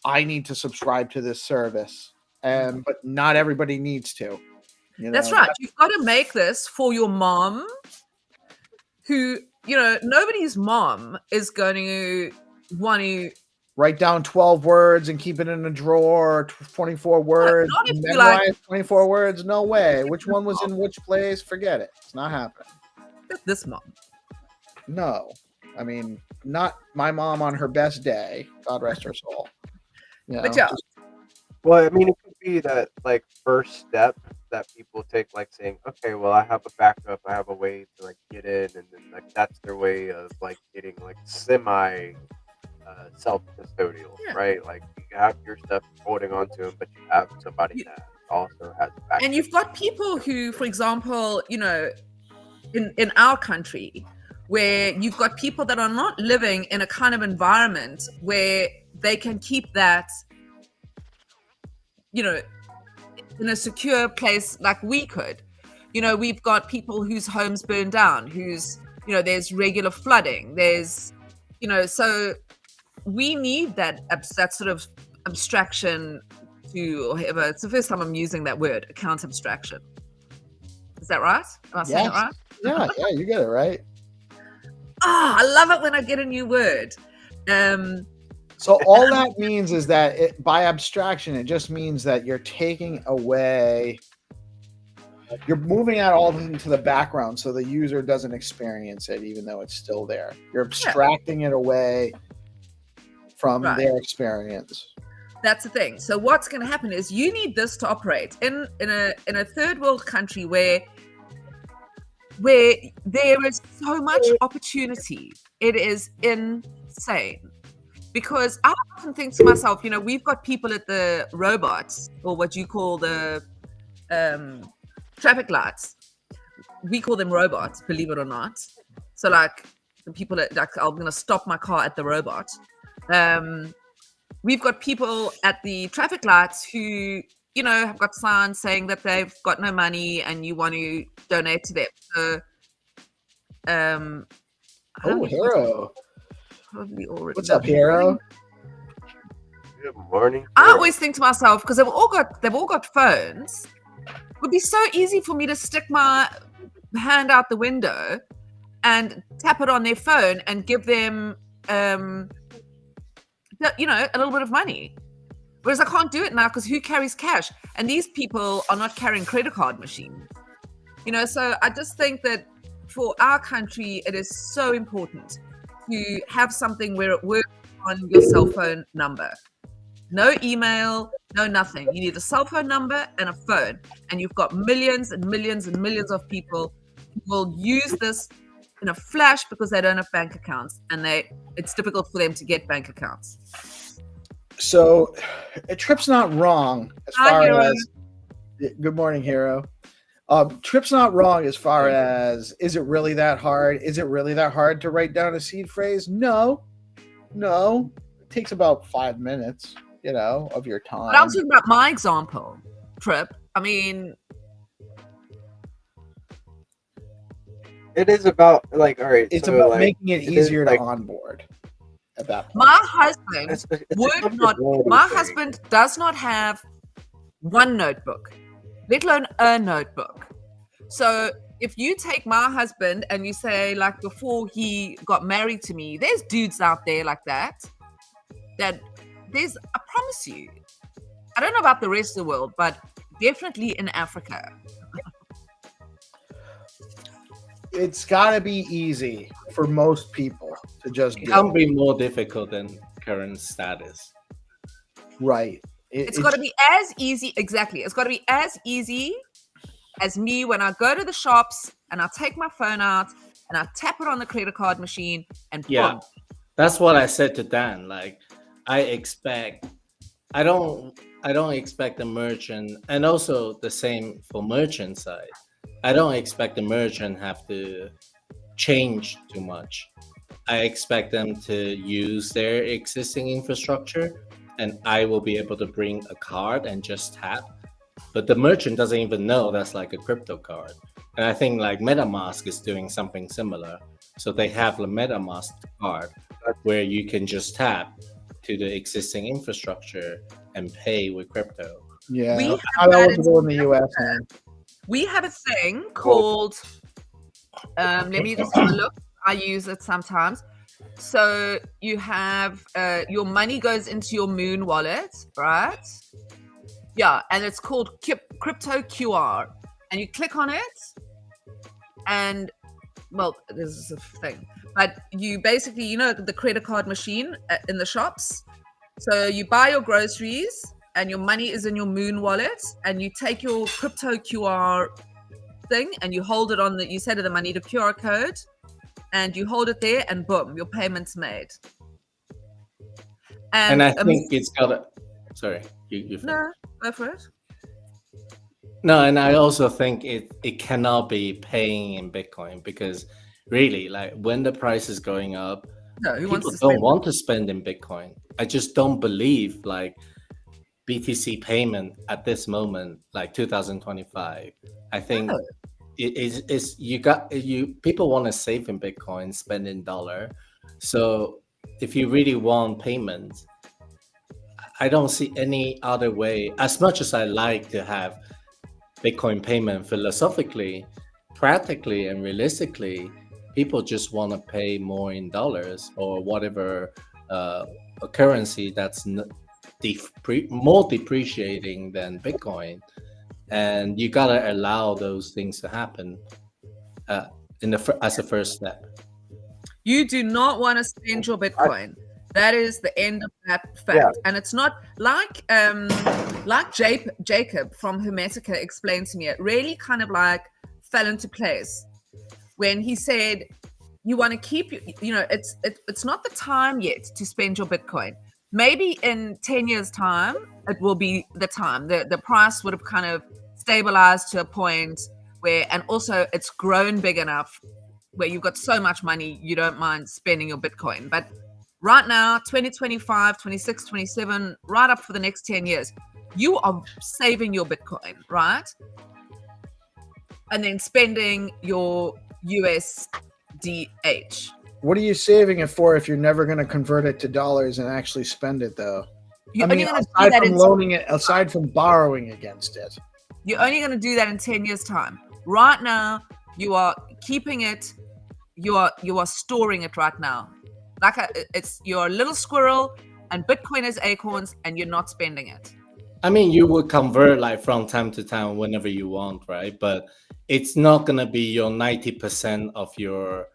I need to subscribe to this service. But not everybody needs to. That's right. You've got to make this for your mom, who, nobody's mom is going to want to write down 12 words and keep it in a drawer, 24 words. Memorize 24 words? No way. Which one was in which place? Forget it. It's not happening. This mom. No. I mean, not my mom on her best day. God rest her soul. But well, I mean, it could be that, like, first step that people take, like saying, okay, well, I have a backup, I have a way to like get in, and then like that's their way of like getting like semi self-custodial, right? Like, you have your stuff holding on to them, but you have somebody that also has a backup. And you've got people who, for example, in our country, where you've got people that are not living in a kind of environment where they can keep that, you know, in a secure place like we could. You know, we've got people whose homes burn down, whose, you know, there's regular flooding, there's, you know, so we need that sort of abstraction to, or whatever. It's the first time I'm using that word, account abstraction. Is that right? Am I saying it right? Yeah, you get it right. I love it when I get a new word. So all that means is that by abstraction, it just means that you're taking away, you're moving that all into the background so the user doesn't experience it, even though it's still there. You're abstracting it away from their experience. That's the thing. So what's going to happen is you need this to operate in a third world country where there is so much opportunity. It is insane. Because I often think to myself, you know, we've got people at the robots, or what you call the traffic lights. We call them robots, believe it or not. So like the people that, like, I'm going to stop my car at the robot. We've got people at the traffic lights who, you know, have got signs saying that they've got no money and you want to donate to them. So, Hero. Probably already. What's up, Hero? Good morning. I always think to myself, because they've all got phones. It would be so easy for me to stick my hand out the window and tap it on their phone and give them, you know, a little bit of money. Whereas I can't do it now because who carries cash? And these people are not carrying credit card machines. You know, so I just think that for our country, it is so important to have something where it works on your cell phone number. No email, no nothing. You need a cell phone number and a phone. And you've got millions and millions and millions of people who will use this in a flash because they don't have bank accounts, and it's difficult for them to get bank accounts. So Trip's not wrong as far as good morning, Hero. Trip's not wrong as far as, is it really that hard? Is it really that hard to write down a seed phrase? No. It takes about 5 minutes, you know, of your time. But I was talking about my example, Trip. I mean, it is about, like, all right. It's so, about like, making it easier to onboard at that point. My husband does not have one notebook, let alone a notebook. So if you take my husband and you say, like, before he got married to me, there's dudes out there like that I promise you, I don't know about the rest of the world, but definitely in Africa. It's got to be easy for most people to just It can be more difficult than current status. Right. It's got to be as easy. Exactly. It's got to be as easy as me when I go to the shops and I take my phone out and I tap it on the credit card machine and boom. That's what I said to Dan. Like, I don't expect the merchant, and also the same for merchant side. I don't expect the merchant have to change too much. I expect them to use their existing infrastructure, and I will be able to bring a card and just tap. But the merchant doesn't even know that's like a crypto card. And I think like MetaMask is doing something similar. So they have the MetaMask card where you can just tap to the existing infrastructure and pay with crypto. Yeah, how that was in the US, man. We have a thing called, let me just have a look. I use it sometimes. So you have, your money goes into your Moon wallet, right? Yeah, and it's called Crypto QR. And you click on it, and, well, this is a thing. But you basically, you know, the credit card machine in the shops. So you buy your groceries, and your money is in your Moon wallet, and you take your crypto QR thing and you hold it on you say to them, I need a QR code, and you hold it there, and boom, your payment's made. And I think it's got a, sorry, you no, go for it. No, and I also think it cannot be paying in Bitcoin, because Really, like when the price is going up, No, who wants people to don't spend? want to spend in Bitcoin. I just don't believe like BTC payment at this moment, like 2025. I think No. it's people want to save in Bitcoin, spend in dollar. So if you really want payments, I don't see any other way. As much as I like to have Bitcoin payment philosophically, practically, and realistically, people just want to pay more in dollars or whatever a currency that's more depreciating than Bitcoin, and you gotta allow those things to happen as a first step. You do not want to spend your Bitcoin. That is the end of that fact. Yeah. And it's not like Jacob from Hermetica explained to me, it really kind of like fell into place when he said, you want to keep, it's not the time yet to spend your Bitcoin. Maybe in 10 years' time, it will be the time. The price would have kind of stabilized to a point where, and also it's grown big enough where you've got so much money, you don't mind spending your Bitcoin. But right now, 2025, 26, 27, right up for the next 10 years, you are saving your Bitcoin, right? And then spending your USDH. What are you saving it for if you're never going to convert it to dollars and actually spend it, though? You're I mean, only going to do aside that from in loaning it, aside from borrowing against it. You're only going to do that in 10 years' time. Right now, you are keeping it. You are storing it right now. Like you're a little squirrel, and Bitcoin is acorns, and you're not spending it. I mean, you will convert like from time to time whenever you want, right? But it's not gonna be your 90% of your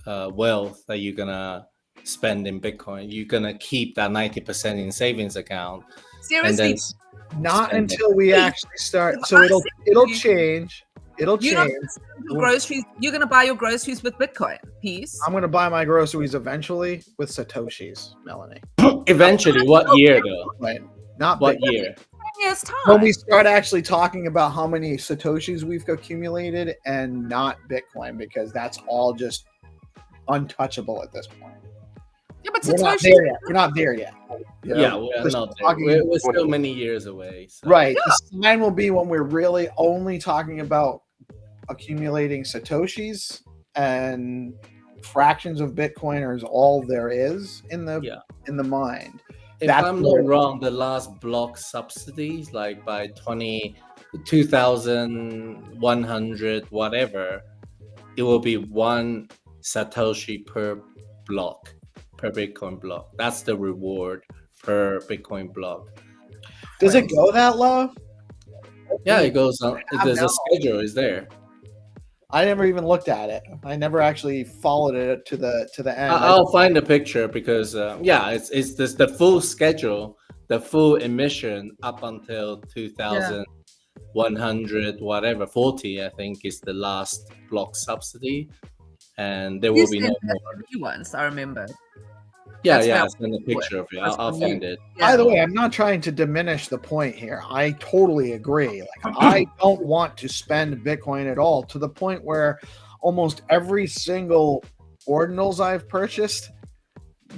wealth that you're gonna spend in Bitcoin. You're gonna keep that 90% in savings account. Seriously, And then Not spend until we actually start. So it'll change. It'll change. Groceries. You're gonna buy your groceries with Bitcoin. Peace. I'm gonna buy my groceries eventually with Satoshis, Melanie. Eventually, what year though? Right. Not What Bitcoin. year? 10 years' time. When we start actually talking about how many Satoshis we've accumulated and not Bitcoin, because that's all just untouchable at this point. Yeah, but We're not Satoshi. there yet. We're not there yet. You know? Yeah, we're not there. We're still many years away. So. Right. The sign will be when we're really only talking about accumulating Satoshis, and fractions of Bitcoin is all there is in the mind. If I'm not wrong, the last block subsidies, like by 2100 whatever, it will be 1 Satoshi per block, per Bitcoin block. That's the reward per Bitcoin block. Does it go that low? Yeah, it goes on. There's a schedule, is there. I never even looked at it. I never actually followed it to the end. I'll find a picture because it's this the full schedule, the full emission up until 2100 whatever 40 I think is the last block subsidy, and there will be no more. Once I remember. I'll send a picture of it. I'll find it. By the way, I'm not trying to diminish the point here. I totally agree. Like, I don't want to spend Bitcoin at all, to the point where almost every single ordinals I've purchased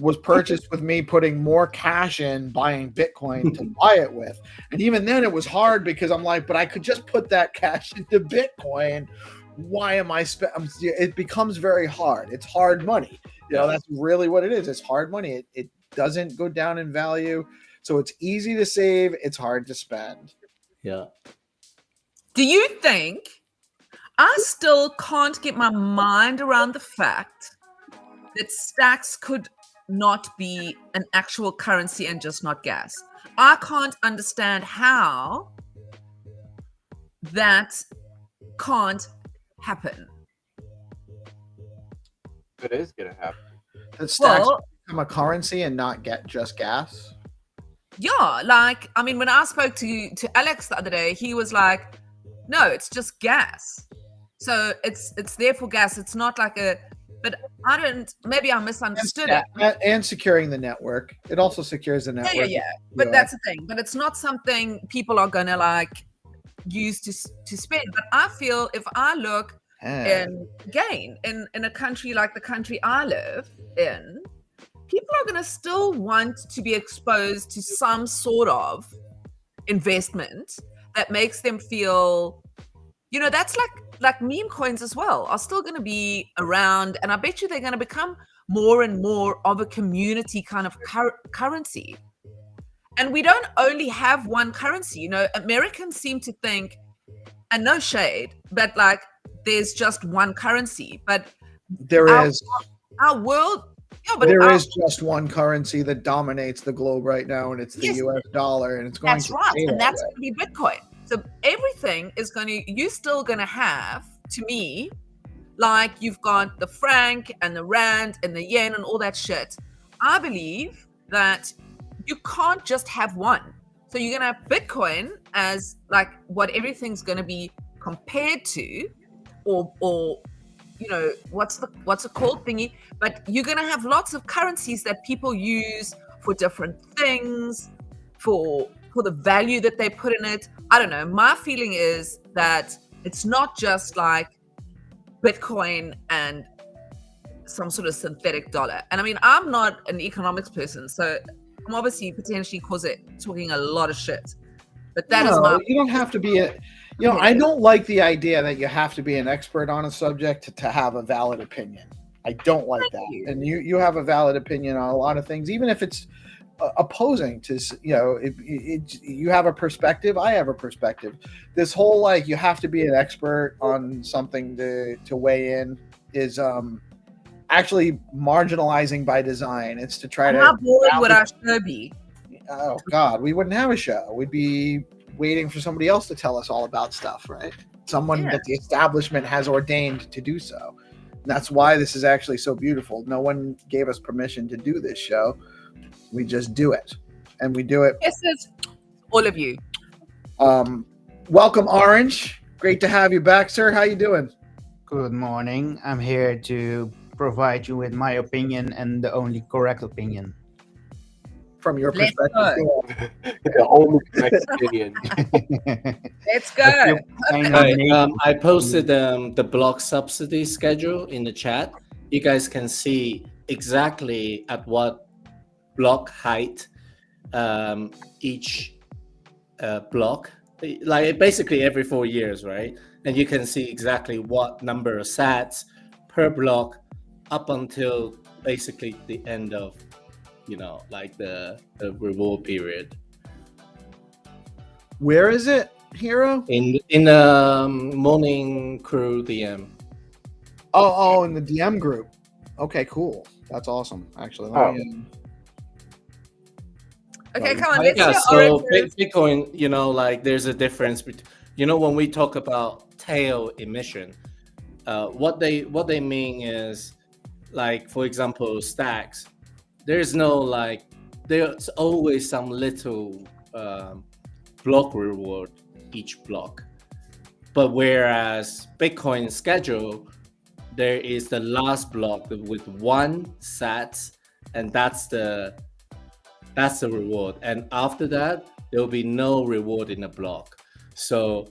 was purchased with me putting more cash in buying Bitcoin to buy it with. And even then it was hard because I'm like, but I could just put that cash into Bitcoin. Why am I it becomes very hard. It's hard money. You know, that's really what it is. It's hard money. It doesn't go down in value. So it's easy to save. It's hard to spend. Yeah. Do you think I still can't get my mind around the fact that stacks could not be an actual currency and just not gas? I can't understand how that can't happen. It is gonna happen. That stacks become a currency and not get just gas. Yeah, like, I mean, when I spoke to Alex the other day, he was like, no, it's just gas. So it's there for gas. It's not like but maybe I misunderstood it. And securing the network. It also secures the network. Yeah. But that's the thing. But it's not something people are going to like use to spend. But I feel if I look And again, in a country like the country I live in, people are going to still want to be exposed to some sort of investment that makes them feel, that's like meme coins as well are still going to be around, and I bet you they're going to become more and more of a community kind of currency. And we don't only have one currency. Americans seem to think, and no shade, but like there's just one currency. But There is our world, there is just one currency that dominates the globe right now, and it's the US dollar, and it's going that's to right, stay and that that's way. going to be Bitcoin. So everything is you're still going to have, to me, like you've got the franc and the rand and the yen and all that shit. I believe that you can't just have one. So you're going to have Bitcoin as like what everything's going to be compared to, or what's it called thingy. But you're going to have lots of currencies that people use for different things, for the value that they put in it. I don't know. My feeling is that it's not just like Bitcoin and some sort of synthetic dollar. And I mean, I'm not an economics person, so I'm obviously potentially talking a lot of shit. But that is my. You don't have to be I don't like the idea that you have to be an expert on a subject to have a valid opinion. I don't like that. And you have a valid opinion on a lot of things, even if it's opposing to, you have a perspective, I have a perspective. This whole like you have to be an expert on something to weigh in is actually marginalizing by design. It's to try to. How boring would our show be? Oh God, we wouldn't have a show. We'd be waiting for somebody else to tell us all about stuff, right? Someone that the establishment has ordained to do so. And that's why this is actually so beautiful. No one gave us permission to do this show. We just do it, and we do it. Yes, it's all of you. Welcome, Orange. Great to have you back, sir. How you doing? Good morning. I'm here to provide you with my opinion and the only correct opinion. From your Let's perspective. The only correct opinion. Let's go. I posted the block subsidy schedule in the chat. You guys can see exactly at what block height each block, like basically every 4 years, right? And you can see exactly what number of sats per block up until basically the end of like the reward period. Where is it, Hero? In the morning crew DM. Oh, in the DM group. Okay, cool. That's awesome. Actually, Okay, come on. Let's Yeah, hear so Orange's. Bitcoin, like there's a difference between, when we talk about tail emission, what they mean is, like, for example, stacks. There's always some little block reward each block. But whereas Bitcoin schedule, there is the last block with one sats, and that's the reward. And after that, there will be no reward in the block. So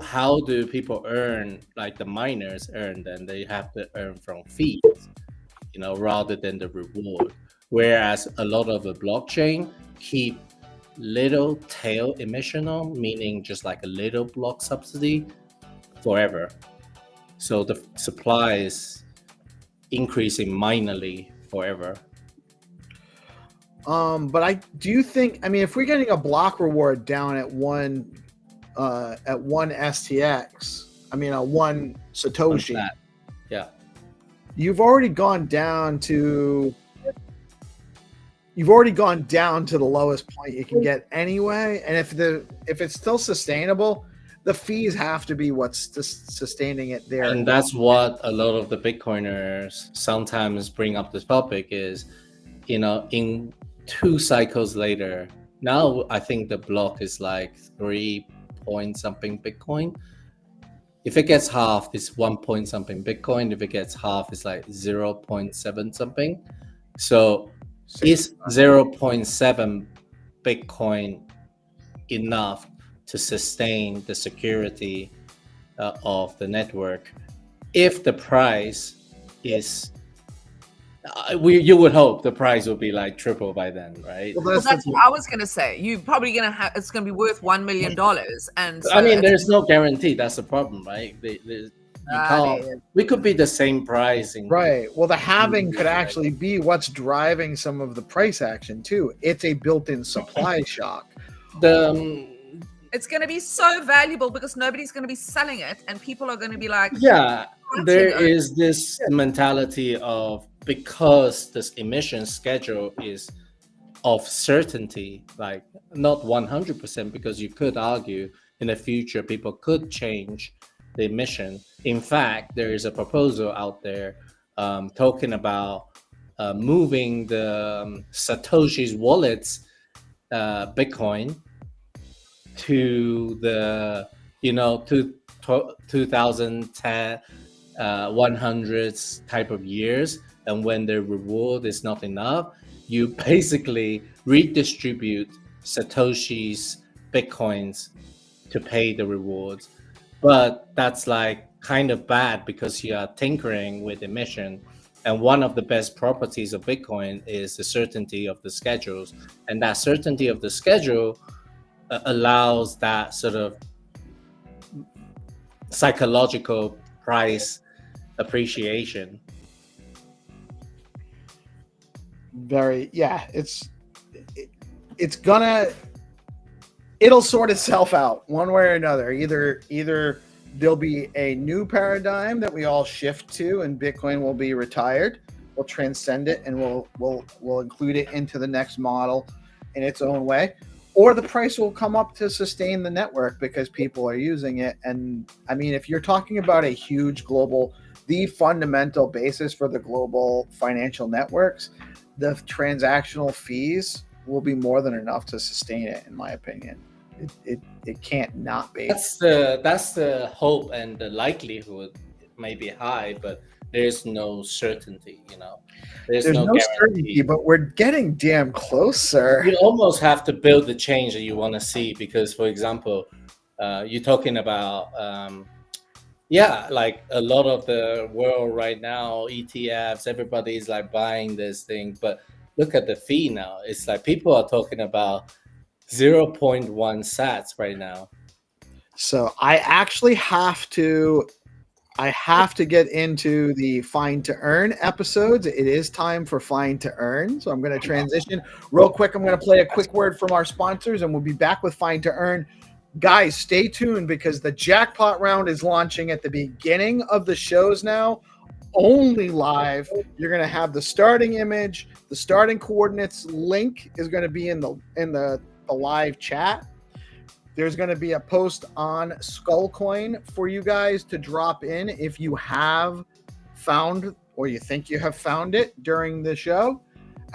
how do people earn, like the miners earn? Then they have to earn from fees, rather than the reward. Whereas a lot of the blockchain keep little tail emission on, meaning just like a little block subsidy forever. So the supply is increasing minorly forever. But do you think, if we're getting a block reward down at one STX, one Satoshi, yeah, you've already gone down to the lowest point you can get anyway. And if it's still sustainable, the fees have to be what's sustaining it there. And that's what a lot of the Bitcoiners sometimes bring up this topic is, in 2 cycles later, now I think the block is like 3 point something Bitcoin. If it gets half, it's 1 point something Bitcoin. If it gets half, it's like 0.7 something. So is 0.7 Bitcoin enough to sustain the security of the network. If the price is, you would hope the price will be like triple by then, right? Well, that's what I was going to say. You're probably going to have, it's going to be worth $1 million. And so I mean, there's no guarantee. That's the problem, right? We could be the same price. Right. Well, the halving could actually be what's driving some of the price action too. It's a built-in supply shock. It's going to be so valuable because nobody's going to be selling it, and people are going to be like, yeah, there is this mentality of, because this emission schedule is of certainty, like not 100%, because you could argue in the future people could change the emission. In fact, there is a proposal out there talking about moving the Satoshi's wallets Bitcoin to the 2010 100s type of years, and when the reward is not enough, you basically redistribute Satoshi's Bitcoins to pay the rewards. But that's like kind of bad because you are tinkering with emission. And one of the best properties of Bitcoin is the certainty of the schedules. And that certainty of the schedule allows that sort of psychological price appreciation. It'll sort itself out one way or another. Either there'll be a new paradigm that we all shift to, and Bitcoin will be retired. We'll transcend it, and we'll include it into the next model in its own way. Or the price will come up to sustain the network because people are using it. And I mean, if you're talking about a huge global, the fundamental basis for the global financial networks, the transactional fees will be more than enough to sustain it, in my opinion. It can't not be. That's the hope, and the likelihood may be high, but there's no certainty, There's no certainty, but we're getting damn close, sir. You almost have to build the change that you want to see, because, for example, you're talking about, like a lot of the world right now, ETFs, everybody's like buying this thing, but look at the fee now. It's like people are talking about 0.1 sats right now. So I actually have to get into the Find2Earn episodes. It is time for Find2Earn. So I'm going to transition real quick. I'm going to play a quick word from our sponsors, and we'll be back with Find2Earn. Guys, stay tuned because the jackpot round is launching at the beginning of the shows now. Only live. You're going to have the starting image, the starting coordinates link is going to be in the live chat. There's going to be a post on Skullcoin for you guys to drop in if you have found, or you think you have found it during the show.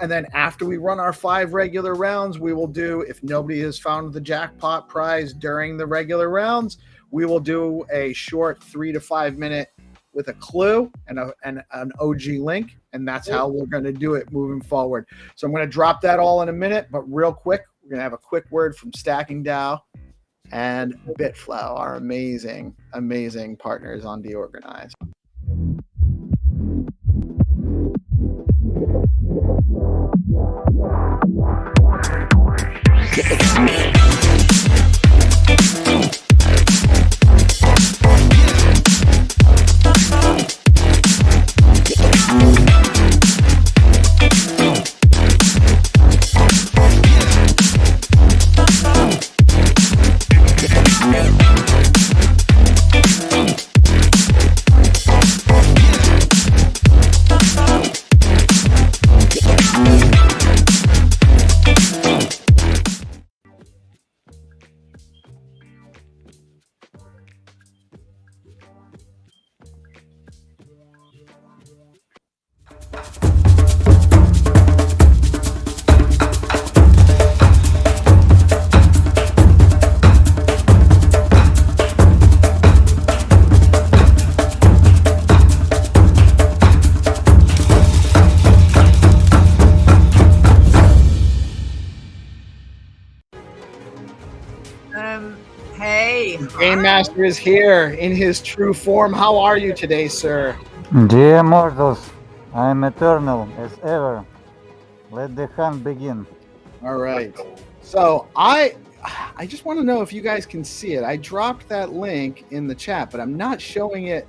And then after we run our 5 regular rounds, we will do, if nobody has found the jackpot prize during the regular rounds, we will do a short 3 to 5 minute with a clue and an OG link. And that's how we're going to do it moving forward. So I'm going to drop that all in a minute, but real quick, we're going to have a quick word from Stacking DAO and BitFlow, our amazing, amazing partners on DeOrganized. Master is here in his true form. How are you today, sir? Dear mortals, I am eternal as ever. Let the hunt begin. All right. So I just want to know if you guys can see it. I dropped that link in the chat, but I'm not showing it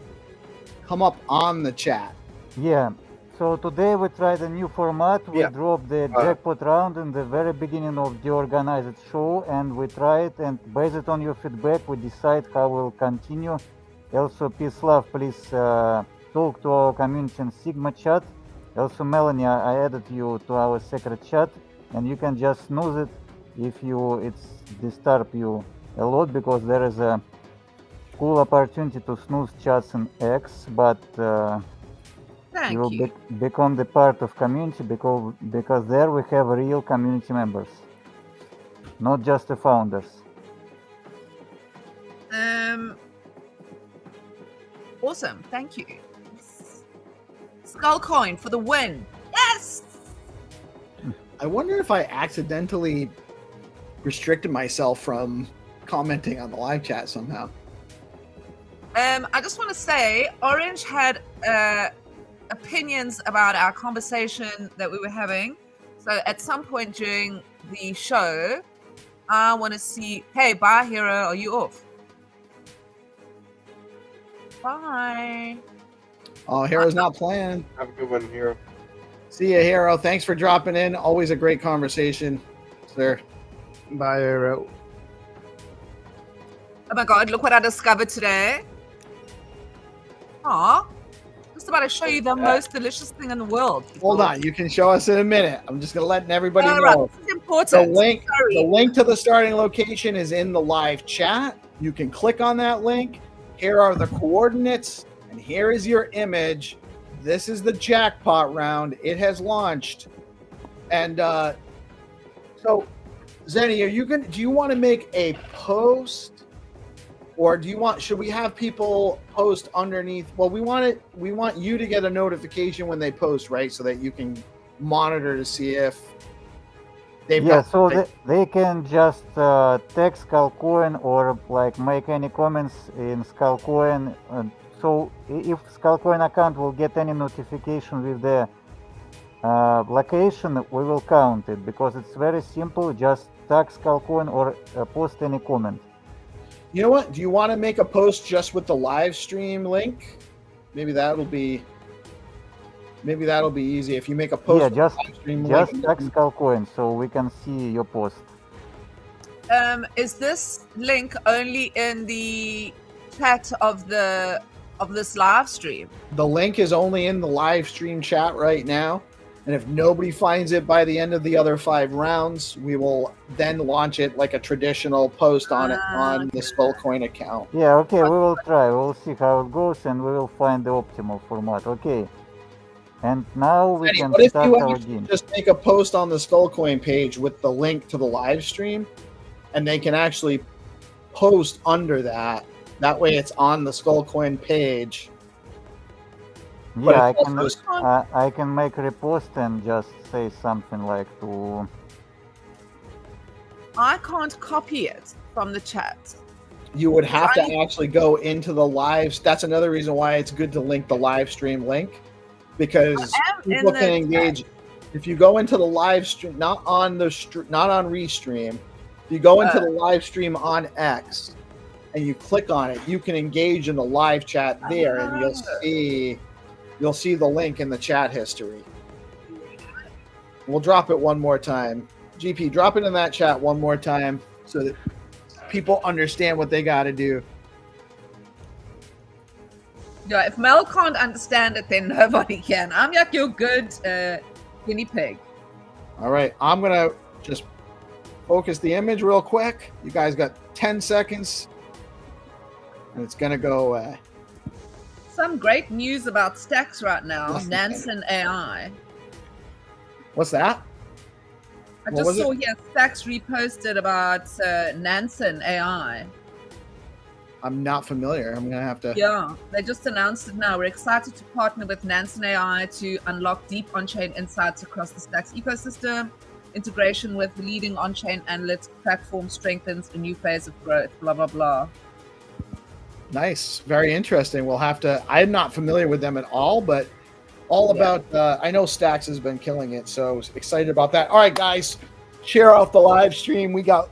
come up on the chat. Yeah, so today we tried a new format. We dropped the jackpot round in the very beginning of the organized show, and we tried, and based on your feedback, we decide how we'll continue. Also, Peace Love, please talk to our community in Sigma chat. Also, Melanie, I added you to our secret chat, and you can just snooze it if it's disturb you a lot, because there is a cool opportunity to snooze chats in X, but you will become the part of community because there we have real community members, not just the founders. Awesome, thank you. Skull coin for the win. Yes. I wonder if I accidentally restricted myself from commenting on the live chat somehow. I just want to say, Orange had opinions about our conversation that we were having. So at some point during the show, I want to see, hey, bye, Hero, are you off? Bye. Oh, Hero's not playing. Have a good one, Hero. See ya, Hero. Thanks for dropping in. Always a great conversation, sir. Bye, Hero. Oh my God, look what I discovered today. Aw, just about to show you the most delicious thing in the world. Hold on, you can show us in a minute. I'm just gonna let everybody know. Right, this is important. The link to the starting location is in the live chat. You can click on that link. Here are the coordinates, and here is your image. This is the jackpot round. It has launched, and so Zenny, do you want to make a post? Or should we have people post underneath? Well, we want you to get a notification when they post, right? So that you can monitor to see if they've they can just text Skullcoin or like make any comments in Skullcoin. So if Skullcoin account will get any notification with the location, we will count it, because it's very simple. Just tag Skullcoin or post any comment. You know what? Do you want to make a post just with the live stream link? Maybe that'll be easy. If you make a post, just tag Skullcoin so we can see your post. Is this link only in the chat of this live stream? The link is only in the live stream chat right now. And if nobody finds it by the end of the other 5 rounds, we will then launch it like a traditional post on the Skullcoin account. Yeah, okay, we will try. We'll see how it goes, and we will find the optimal format. Okay. And now we can start our game. Just make a post on the Skullcoin page with the link to the live stream, and they can actually post under that. That way it's on the Skullcoin page. Yeah, I can make a repost and just say something like to... I can't copy it from the chat. You would have to actually go into the lives. That's another reason why it's good to link the live stream link, because people can engage. If you go into the live stream, not on Restream, if you go into the live stream on X and you click on it, you can engage in the live chat there, and you'll see the link in the chat history. We'll drop it one more time. GP, drop it in that chat one more time so that people understand what they got to do. Yeah, if Mel can't understand it, then nobody can. I'm like your good guinea pig. All right, I'm going to just focus the image real quick. You guys got 10 seconds, and it's going to go away. Some great news about stacks right now. Nansen AI. What's that? I just saw here Stacks reposted about Nansen AI. I'm not familiar. I'm going to have to... Yeah, they just announced it now. We're excited to partner with Nansen AI to unlock deep on-chain insights across the Stacks ecosystem. Integration with leading on-chain analytics platform strengthens a new phase of growth, blah, blah, blah. Nice. Very interesting. We'll have to, I'm not familiar with them at all, but all about, I know Stacks has been killing it. So excited about that. All right, guys, share off the live stream. We got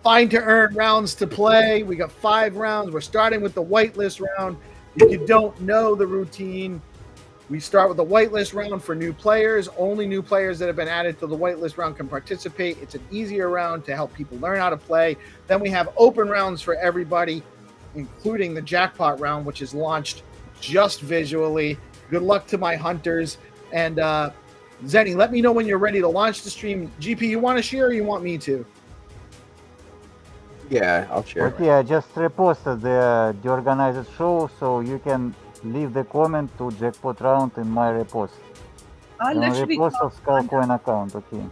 Find2Earn rounds to play. We got 5 rounds. We're starting with the whitelist round. If you don't know the routine, we start with the whitelist round for new players. Only new players that have been added to the whitelist round can participate. It's an easier round to help people learn how to play. Then we have open rounds for everybody, including the jackpot round, which is launched just visually. Good luck to my hunters. And Zenny, let me know when you're ready to launch the stream. GP, you want to share or you want me to? Yeah, I'll share. Okay, I just reposted the DeOrganized show, so you can leave the comment to jackpot round in my repost. I On literally repost of Skullcoin account, okay.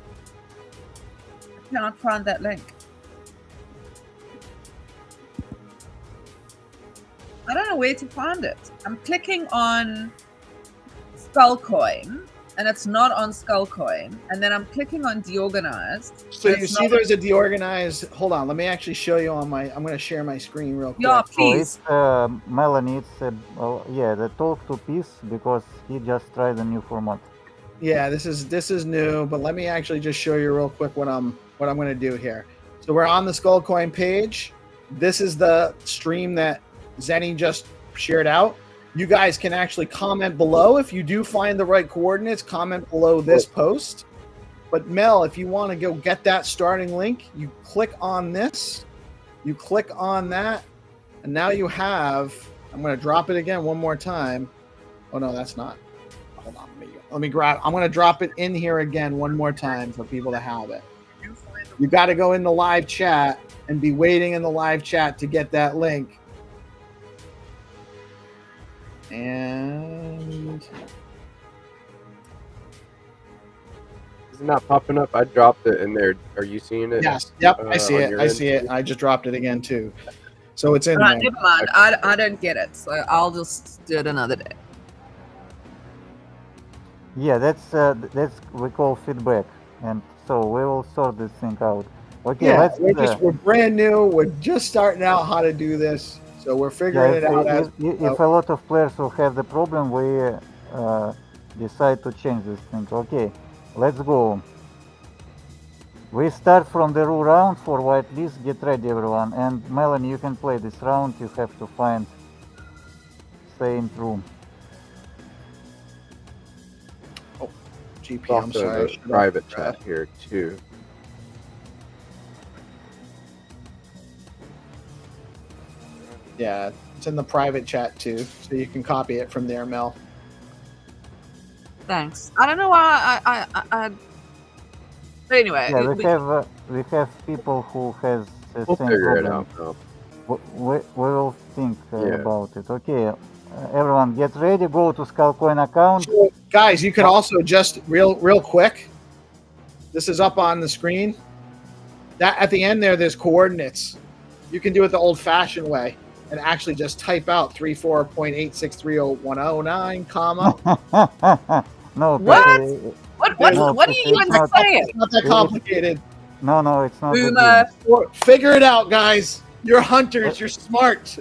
cannot find that link. I don't know where to find it. I'm clicking on Skullcoin, and it's not on Skullcoin. And then I'm clicking on DeOrganized. So you see there's a DeOrganized. Hold on, let me actually show you on my, I'm going to share my screen real quick. Yeah, So please. it's Melanie, it's yeah, the talk to Peace, because he just tried a new format. Yeah, this is new, but let me actually just show you real quick what I'm going to do here. So we're on the Skullcoin page. This is the stream that Zenny just shared out. You guys can actually comment below if you do find the right coordinates. Comment below this post. But Mel, if you want to go get that starting link, you click on this, you click on that, and now you have. I'm going to drop it again one more time. Oh no, that's not. Hold on, let me grab. I'm going to drop it in here again one more time for people to have it. You got to go in the live chat and be waiting in the live chat to get that link. And Is it not popping up? I dropped it in there. Are you seeing it? yes, yep, I see on it. your I end? see it. I just dropped it again too. So it's in Right, there. never mind. I don't get it. So I'll just do it another day. Yeah, that's we call feedback, and so we will sort this thing out. Okay, Yeah, let's. we're brand new. We're just starting out how to do this, so we're figuring it out. If a lot of players will have the problem, we decide to change this thing. Okay, let's go. We start from the rule round for whitelist. Get ready, everyone. And Melanie, you can play this round. You have to find same room. GP, There's I'm also sorry. a private chat here too. Yeah, it's in the private chat too, so you can copy it from there, Mel. Thanks. I don't know why I but anyway. Yeah, we have people who has the We'll same figure it problem. out. We will think about it. Okay, everyone, get ready. Go to Skullcoin account. So, guys, you can also just real quick. This is up on the screen. That at the end there's coordinates. You can do it the old-fashioned way and actually just type out 34.8630109, comma. No, What? but, What No, are you it's even not- saying? It's not that complicated. no, it's not. the Boomer. game. Figure it out, guys. You're hunters. You're smart.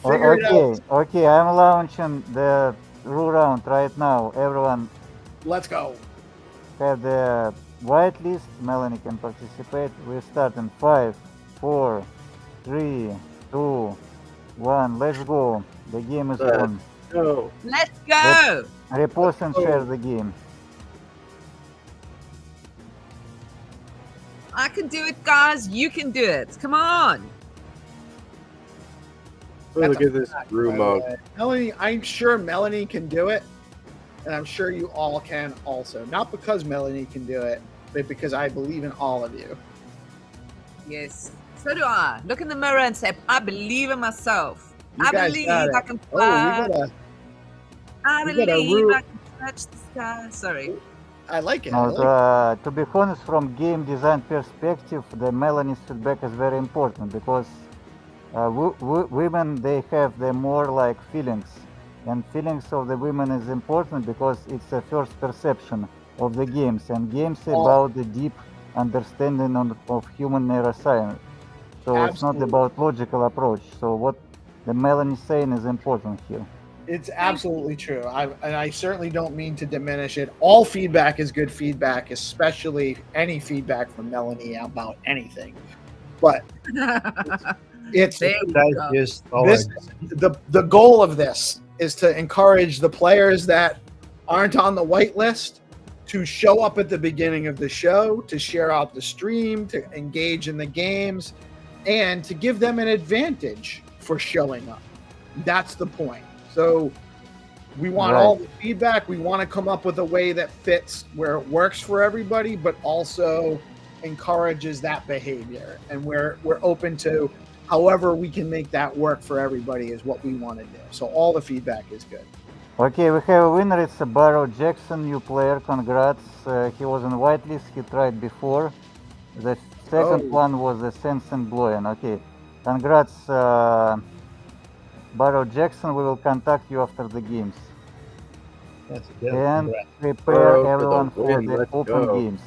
Figure it out. Okay, I'm launching the rule round right now. Everyone Let's go. have the whitelist. Melanie can participate. We start in 5, 4, 3, 2, 1. Let's go. The game is on. No. Let's go. Repost and share the game. I can do it, guys. You can do it. Come on. Oh, look at this room mode. Melanie, I'm sure Melanie can do it, and I'm sure you all can also. Not because Melanie can do it, but because I believe in all of you. Yes. So do I. Look in the mirror and say, I believe in myself. You I guys believe got it. I can Oh, fly. I we got a believe rule- I can touch the sky. Sorry. I like it. I Now, like to be honest, from game design perspective, the Melanie's feedback is very important because women, they have the more like feelings, and feelings of the women is important because it's a first perception of the games, and games about the deep understanding of human neuroscience. So it's not Absolutely. about logical approach. So what the Melanie's saying is important here. It's absolutely true. I certainly don't mean to diminish it. All feedback is good feedback, especially any feedback from Melanie about anything. But it's There we Guys, go. just this, the goal of this is to encourage the players that aren't on the whitelist to show up at the beginning of the show, to share out the stream, to engage in the games, and to give them an advantage for showing up. That's the point. So we want Right. all the feedback. We want to come up with a way that fits where it works for everybody, but also encourages that behavior. And we're open to however we can make that work for everybody is what we want to do. So all the feedback is good. Okay, we have a winner. It's a Barrow Jackson, new player. Congrats. He was on whitelist. He tried before. The second one was a Sense and Bloyan. Okay, congrats, Barrow Jackson. We will contact you after the games. That's good. And Congrats. prepare Barrow for the everyone for win. the Let's open go. games.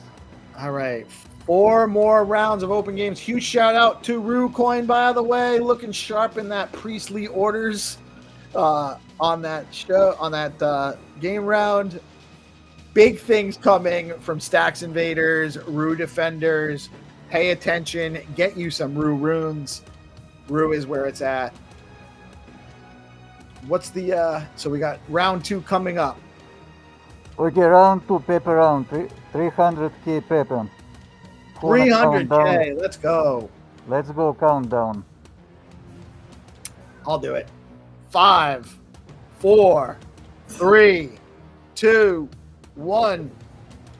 All right. 4 more rounds of open games. Huge shout out to RuCoin, by the way, looking sharp in that Priestley orders on that show, on that game round. Big things coming from Stacks Invaders, Ru Defenders. Pay attention. Get you some Ru runes. Ru is where it's at. What's the so we got round 2 coming up. Okay, round 2, paper round. 300k paper. Wanna count down? 300K. Let's go. Let's go countdown. I'll do it. 5, 4, 3, 2, 1.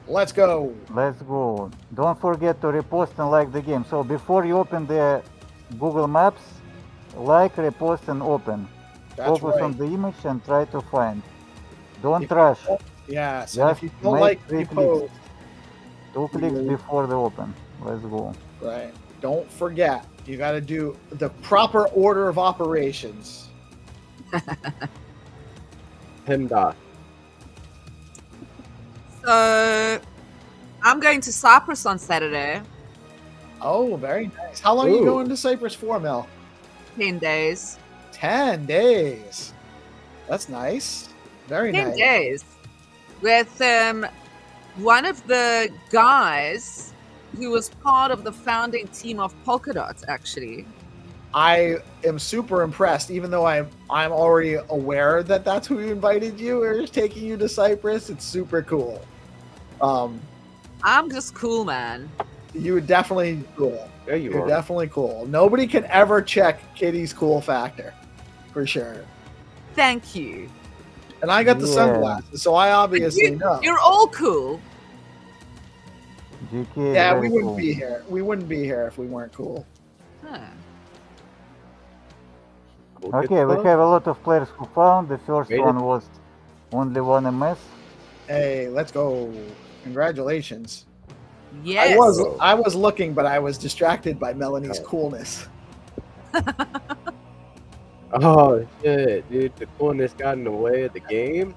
Let's go. Let's go. Don't forget to repost and like the game. So before you open the Google Maps, like, repost, and open. That's Focus right. on the image and try to find. Don't If- rush. Yes. And if Just you don't make like 3 the clicks. post, 2 clicks before the open. Let's go. right? Don't forget, you got to do the proper order of operations. PIMDA. So I'm going to Cyprus on Saturday, Oh, very nice. How long are you Ooh. going to Cyprus for, Mel? 10 days. 10 days. That's nice. Very 10 nice. days with one of the guys who was part of the founding team of Polkadot, actually. I am super impressed, even though I'm already aware that that's who invited you or is taking you to Cyprus. It's super cool. I'm just cool, man. You were definitely cool. There you You're are. definitely cool. Nobody can ever check Kitty's cool factor, for sure. Thank you. And I got the Yeah. sunglasses, so I obviously know. You're all cool. GK. Yeah, very we wouldn't cool. be here. We wouldn't be here if we weren't cool. Huh. Cool Okay, good we stuff. have a lot of players who found. The first Made it. one was only one MS. Hey, let's go. Congratulations. Yes. I was looking, but I was distracted by Melanie's coolness. Oh shit, dude! The coolness got in the way of the game.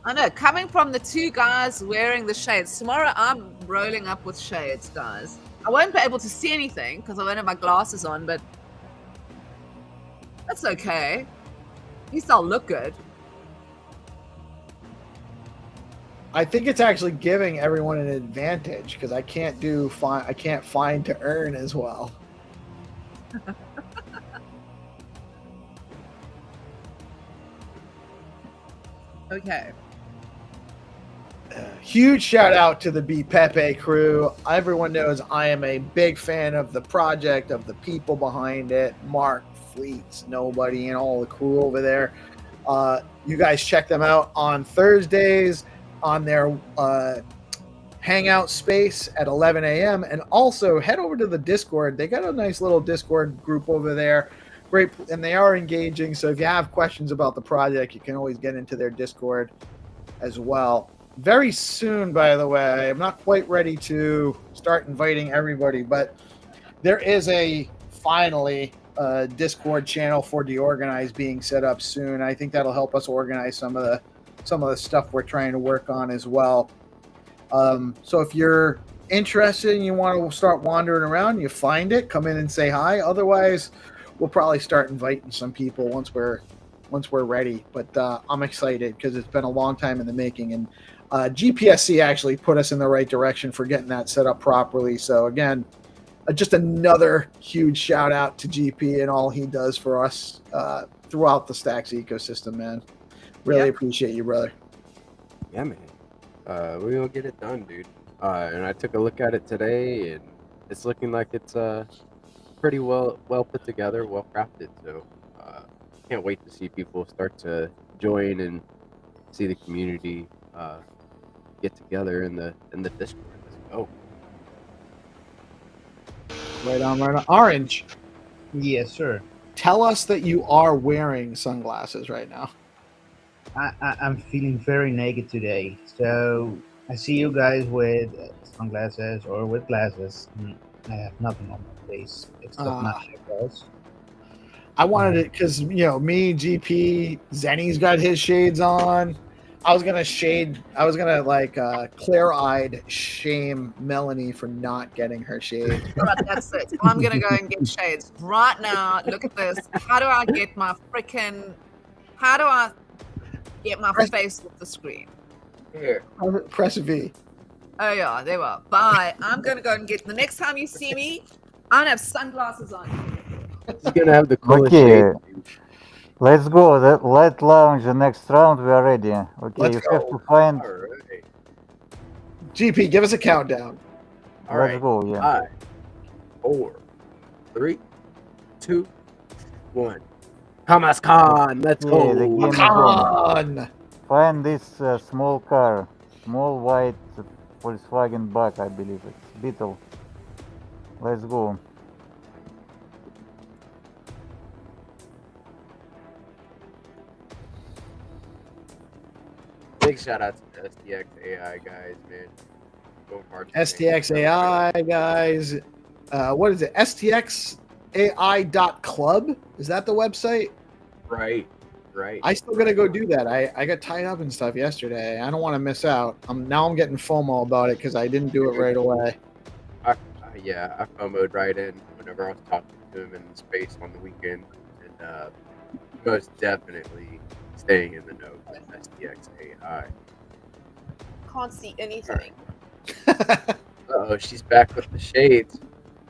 I know. Coming from the 2 guys wearing the shades. Tomorrow I'm rolling up with shades, guys. I won't be able to see anything because I won't have my glasses on, but that's okay. At least I'll look good. I think it's actually giving everyone an advantage because I can't find to earn as well. Okay. Huge shout out to the B Pepe crew. Everyone knows I am a big fan of the project, of the people behind it. Mark, Fleets, Nobody, and all the crew over there. You guys check them out on Thursdays on their hangout space at 11 a.m. And also head over to the Discord. They got a nice little Discord group over there. Great, and they are engaging. So if you have questions about the project, you can always get into their Discord as well. Very soon, by the way, I'm not quite ready to start inviting everybody, but there is finally a Discord channel for DeOrganized being set up soon. I think that'll help us organize some of the stuff we're trying to work on as well. So if you're interested and you want to start wandering around, you find it, come in and say hi. Otherwise, we'll probably start inviting some people once we're ready. But I'm excited because it's been a long time in the making, and GPSC actually put us in the right direction for getting that set up properly. So again, just another huge shout out to GP and all he does for us throughout the Stacks ecosystem, man. Really appreciate you, brother. Yeah, man. We're gonna get it done, dude. And I took a look at it today, and it's looking like it's pretty well put together, well crafted. So can't wait to see people start to join and see the community get together in the Discord. Let's go. Right on. Orange, Yes, sir. tell us that you are wearing sunglasses right now. I'm feeling very naked today. So I see you guys with sunglasses or with glasses. I have nothing on my face except my eyebrows. I wanted it because, me, GP, Zenny's got his shades on. I was gonna clear-eyed shame Melanie for not getting her shades. All right, that's it. I'm gonna go and get shades right now. Look at this. How do I get my face off the screen? Here. Press V. Oh yeah, there we are. Bye. I'm gonna go and get. The next time you see me, I'm gonna have sunglasses on. He's gonna have the coolest Okay. shade. Let's go. Let's launch the next round. We are ready. Okay, Let's you go. have to find. All right. GP, give us a countdown. All Let's right. go. Yeah. 5, 4, 3, 2, 1. Kamas Khan, let's Yeah, go. the game is Come on. on. Find this small car, small white Volkswagen Bug, I believe it's Beetle. Let's go. Big shout out to the stxAI guys, man. Go hard to stxAI, guys. What is it? stxAI.club? Is that the website? Right. I still gotta go do that. I got tied up and stuff yesterday. I don't want to miss out. Now I'm getting FOMO about it because I didn't do it right away. I FOMO'd right in whenever I was talking to him in space on the weekend, and most definitely staying in the know with stxAI. Can't see anything. Oh, she's back with the shades.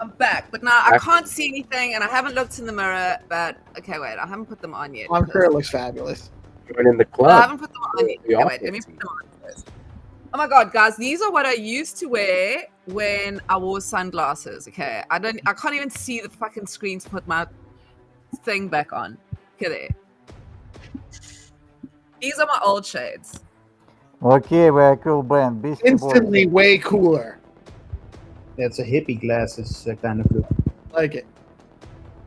I'm back, but now I can't see anything, and I haven't looked in the mirror. But okay, wait, I haven't put them on yet. I'm sure it looks fabulous. Join in the I club. haven't put them on yet. We Okay, all wait, let me can put them on first. Oh my god, guys, these are what I used to wear when I wore sunglasses. Okay, I can't even see the fucking screen to put my thing back on. Okay, there. These are my old shades. Okay, we're a cool band. Beastie Instantly Boys. way cooler. That's a hippie glasses kind of look. Like it.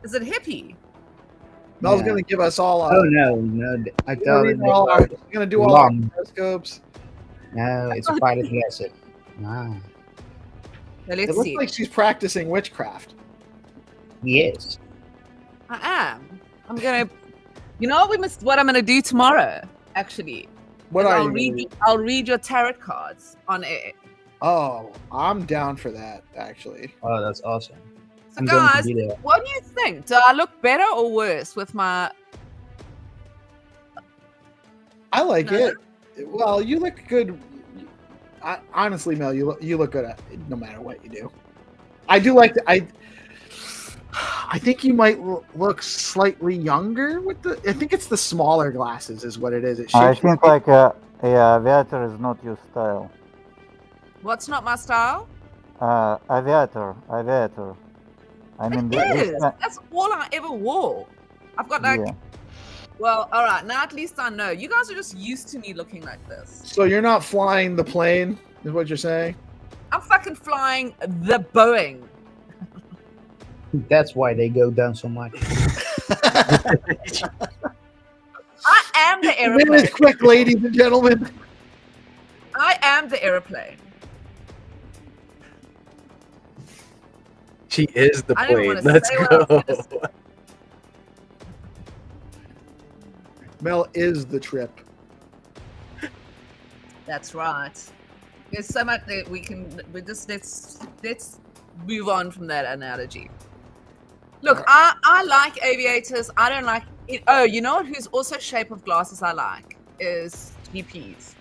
Is it hippie? Mel's Yeah. gonna give us all. Oh no! I thought it was Gonna do all our long. horoscopes. No, it's a pilot glasses. Ah, So It let's looks see. like she's practicing witchcraft. yes. I am. I'm gonna. You know what I'm gonna do tomorrow? Actually, What is are I'll you? read. I'll read your tarot cards on air. Oh, I'm down for that. Actually, Oh, that's awesome. So I'm going to guys, be there. what do you think? Do I look better or worse with my? I like No. it. Well, you look good. Honestly, Mel, you look good at no matter what you do. I do like the, I think you might look slightly younger with the. I think it's the smaller glasses, is what it is. It I shapes think like aviator is not your style. What's not my style? Aviator. I mean, It is. That's all I ever wore. I've got like. yeah. Well, all right. Now at least I know. You guys are just used to me looking like this. So you're not flying the plane, is what you're saying? I'm fucking flying the Boeing. That's why they go down so much. I am the Minute airplane. quick, ladies and gentlemen. I am the airplane. She is the I don't plane. even wanna Let's say what I was go. gonna say. Mel is the trip. That's right. There's so much that we just let's move on from that analogy. Look, I like aviators. I don't like it. Oh, you know whose also shape of glasses I like is GPs.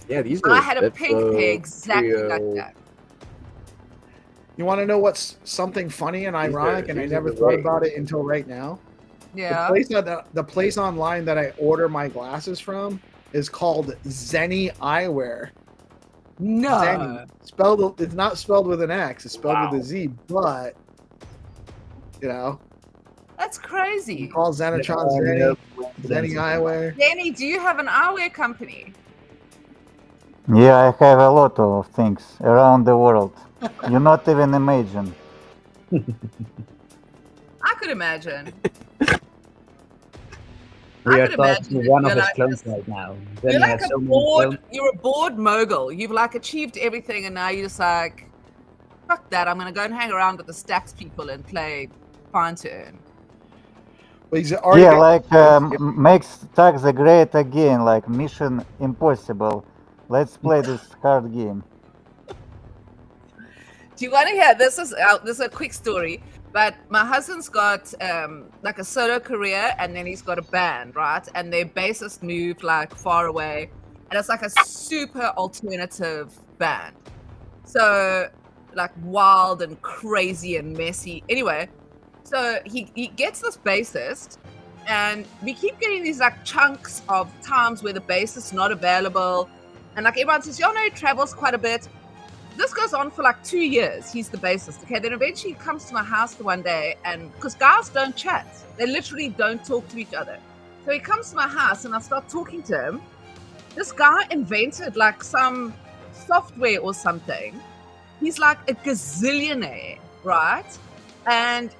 Yeah, these are I had a pink pair Bitflow exactly like Trio. that. You want to know what's something funny and ironic, and I these are never the thought way. about it until right now? Yeah. The place online that I order my glasses from is called Zenny Eyewear. No. Zenny. It's not spelled with an X, it's spelled with a Z, but you know, That's crazy. you call Xenitron Zenny, Zenny Eyewear. Danny, do you have an eyewear company? Yeah, I have a lot of things around the world. You not even imagine. I could imagine. We I are could talking imagine to one that of you're his like clones this- right now. You're Then like has a so many bored. clones. You're a bored mogul. You've like achieved everything, and now you're just like, fuck that. I'm gonna go and hang around with the stacks people and play Find2Earn. Well, he's already Yeah, got- like makes tax great again, like Mission Impossible. Let's play this hard game. Do you want to hear this? This is a quick story. But my husband's got like a solo career, and then he's got a band, right? And their bassist moved like far away, and it's like a super alternative band. So like wild and crazy and messy. Anyway, so he gets this bassist, and we keep getting these like chunks of times where the bassist's not available, and like everyone says, "Yo, no, he travels quite a bit." This goes on for like 2 years. He's the bassist. Okay, then eventually he comes to my house the one day, and because guys don't chat, they literally don't talk to each other. So he comes to my house, and I start talking to him. This guy invented like some software or something. He's like a gazillionaire, right? And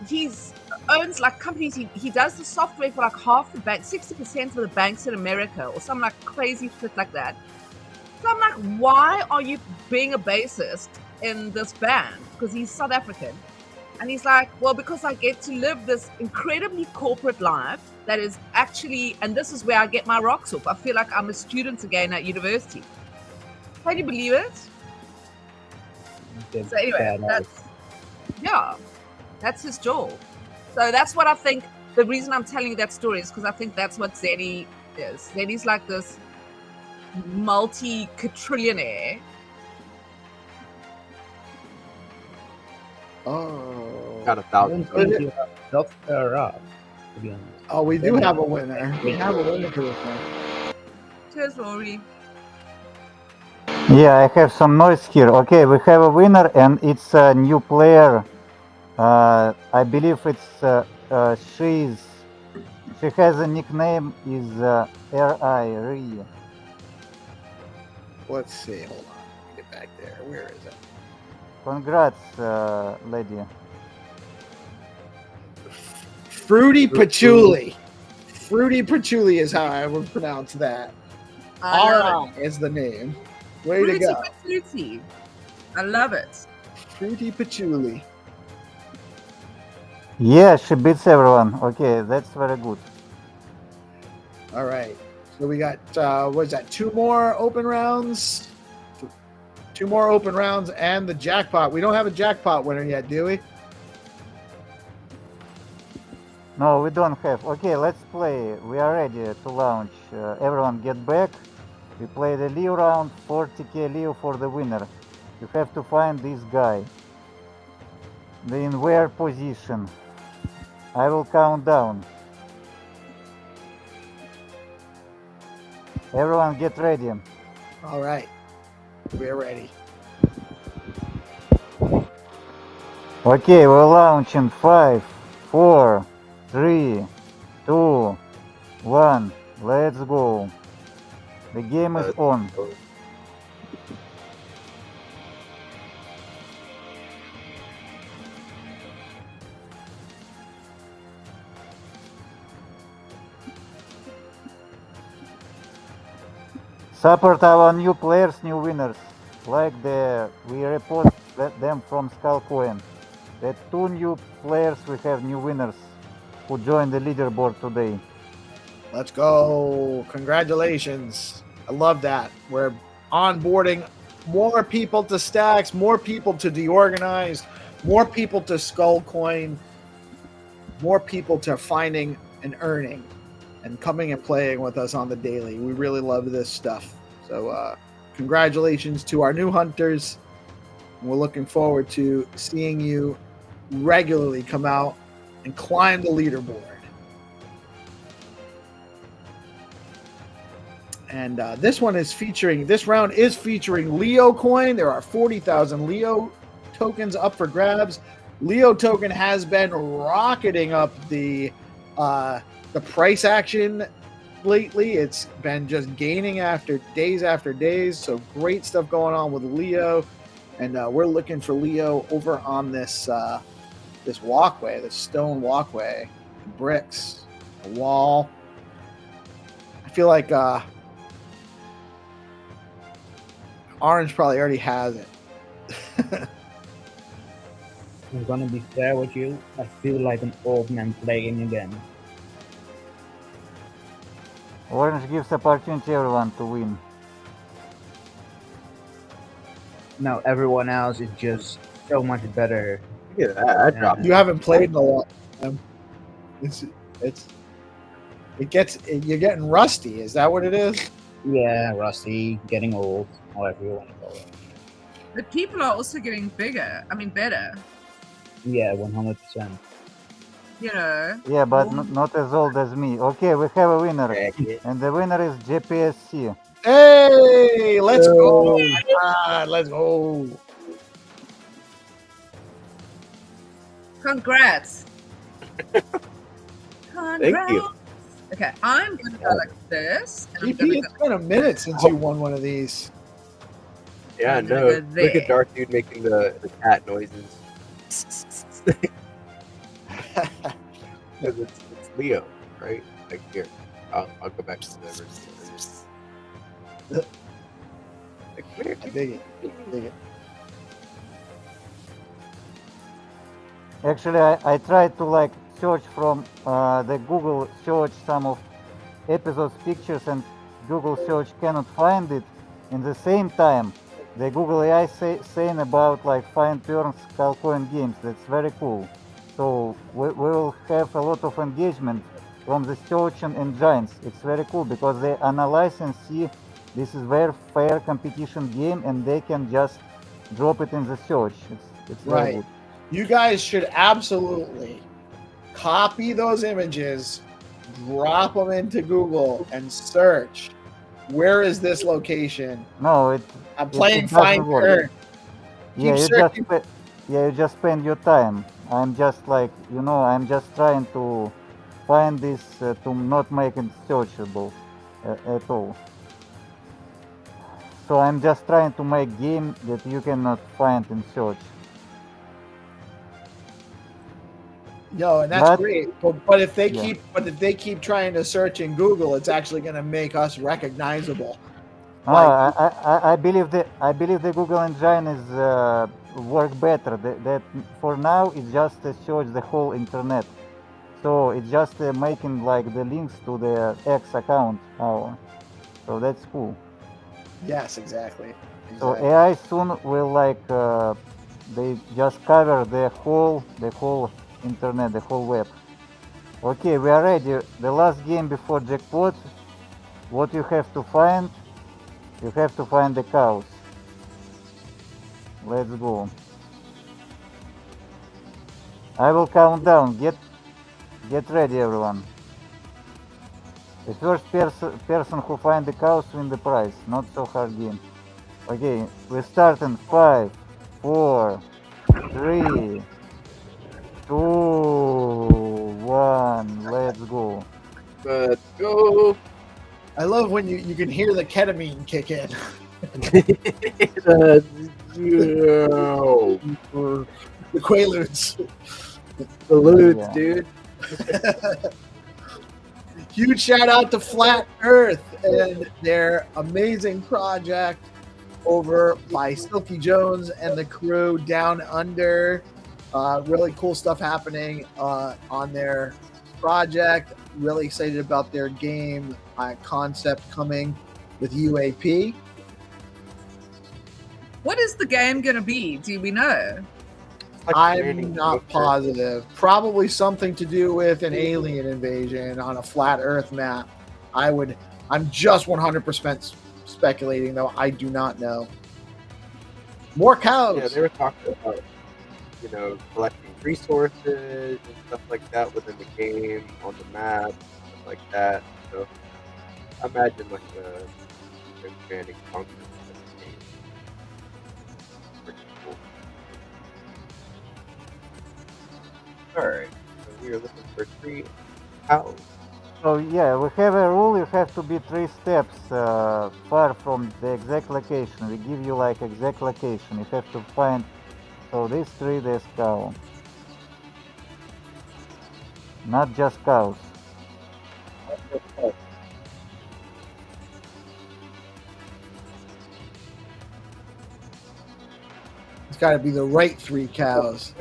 he's owns like companies. He does the software for like half the bank, 60% of the banks in America, or some like crazy shit like that. So I'm like, why are you being a bassist in this band? Because he's South African. And he's like, well, because I get to live this incredibly corporate life that is actually, and this is where I get my rocks off. I feel like I'm a student again at university. Can you believe it? So anyway, that's his job. So that's what I think. The reason I'm telling you that story is because I think that's what Zenny is. Zenny's like this multi-quadrillionaire. Oh, Got I 1,000. don't think you have software up, to be honest. oh, we do have a winner. We have a winner for this one. Cheers, Rory. Yeah, I have some noise here. Okay, we have a winner, and it's a new player. I believe it's she has a nickname is Ri. Let's see. Hold on. Get back there. Where is it? Congrats, lady. Fruity Patchouli. Fruity Patchouli is how I would pronounce that. I love R is the name. it. Way to Fruity go. patootie. I love it. Fruity Patchouli. Yeah, she beats everyone. Okay, that's very good. All right. So we got, what is that? 2 more open rounds? 2 more open rounds and the jackpot. We don't have a jackpot winner yet, do we? No, we don't have. Okay, let's play. We are ready to launch. Everyone get back. We play the Leo round, 40k Leo for the winner. You have to find this guy. In where position? I will count down. Everyone get ready. All right. We're ready. Okay, we're launching 5, 4, 3, 2, 1. Let's go. The game is on. Support our new players, new winners. Like we repost them from Skullcoin. The 2 new players, we have new winners who joined the leaderboard today. Let's go. Congratulations. I love that. We're onboarding more people to Stacks, more people to DeOrganized, more people to Skullcoin, more people to finding and earning and coming and playing with us on the daily. We really love this stuff. So congratulations to our new hunters. We're looking forward to seeing you regularly come out and climb the leaderboard. And this round is featuring Leo coin. There are 40,000 Leo tokens up for grabs. Leo token has been rocketing up the price action lately. It's been just gaining after days. So great stuff going on with Leo. And we're looking for Leo over on this walkway, this stone walkway, the bricks, the wall. I feel like Orange probably already has it. I'm gonna be fair with you. I feel like an old man playing again. Orange gives opportunity everyone to win. Now everyone else is just so much better. Look at that. I dropped You haven't played in a long time. You're getting rusty. Is that what it is? Yeah, rusty, getting old, however you want to call it. But people are also getting better. Yeah, 100%. You know. Yeah, but not as old as me. Okay, we have a winner. it. And the winner is JPSC. Hey, let's go. Let's go. Congrats. Thank you. Okay, I'm going to go like this. And I'm GP, gonna it's been a minute since you won one of these. Yeah, I'm gonna no. go Look there. at Dark Dude making the cat noises. Because it's Leo, right? Like here. I'll go back to the verse. Like, come here. I dig it. Actually, I tried to like search from the Google search some of episodes pictures, and Google search cannot find it. In the same time, the Google AI saying about like Find2Earn Skullcoin games. That's very cool. So we will have a lot of engagement from the search engines. It's very cool because they analyze and see this is very fair competition game, and they can just drop it in the search. It's very Right. good. You guys should absolutely copy those images, drop them into Google, and search. Where is this location? No, I'm playing it doesn't Find2Earn. work. Yeah, Keep you searching. you just spend your time. I'm just like, I'm just trying to find this to not make it searchable at all. So I'm just trying to make game that you cannot find in search. No, and that's But- great. But if they Yeah. keep trying to search in Google, it's actually going to make us recognizable. I believe the Google engine is work better. That for now it just search the whole internet. So it's just making like the links to the X account. So that's cool. Yes, exactly. So AI soon will like they just cover the whole internet, the whole web. Okay, we are ready. The last game before jackpot. What you have to find? You have to find the cows. Let's go. I will count down. Get ready, everyone. The first person who find the cows win the prize. Not so hard game. Okay, we start in 5, 4, 3, 2, 1. Let's go. Let's go. I love when you can hear the ketamine kick in. Let's go. The Quaaludes. Salutes, Yeah. dude. Huge shout out to Flat Earth and their amazing project over by Silky Jones and the crew down under. Really cool stuff happening on their project. Really excited about their game concept coming with UAP. What is the game going to be? Do we know? Like I'm creating not poker. positive. Probably something to do with an alien invasion on a flat Earth map. I'm just 100% speculating, though. I do not know. More cows. Yeah, they were talking about, you know, collecting resources and stuff like that within the game, on the map, stuff like that. So I imagine like the expanding functions of the game. Pretty cool. Alright, so we are looking for 3 cows. So yeah, we have a rule. You have to be 3 steps far from the exact location. We give you like exact location. You have to find. So these 3, there's cow. Not just cows. It's got to be the right 3 cows.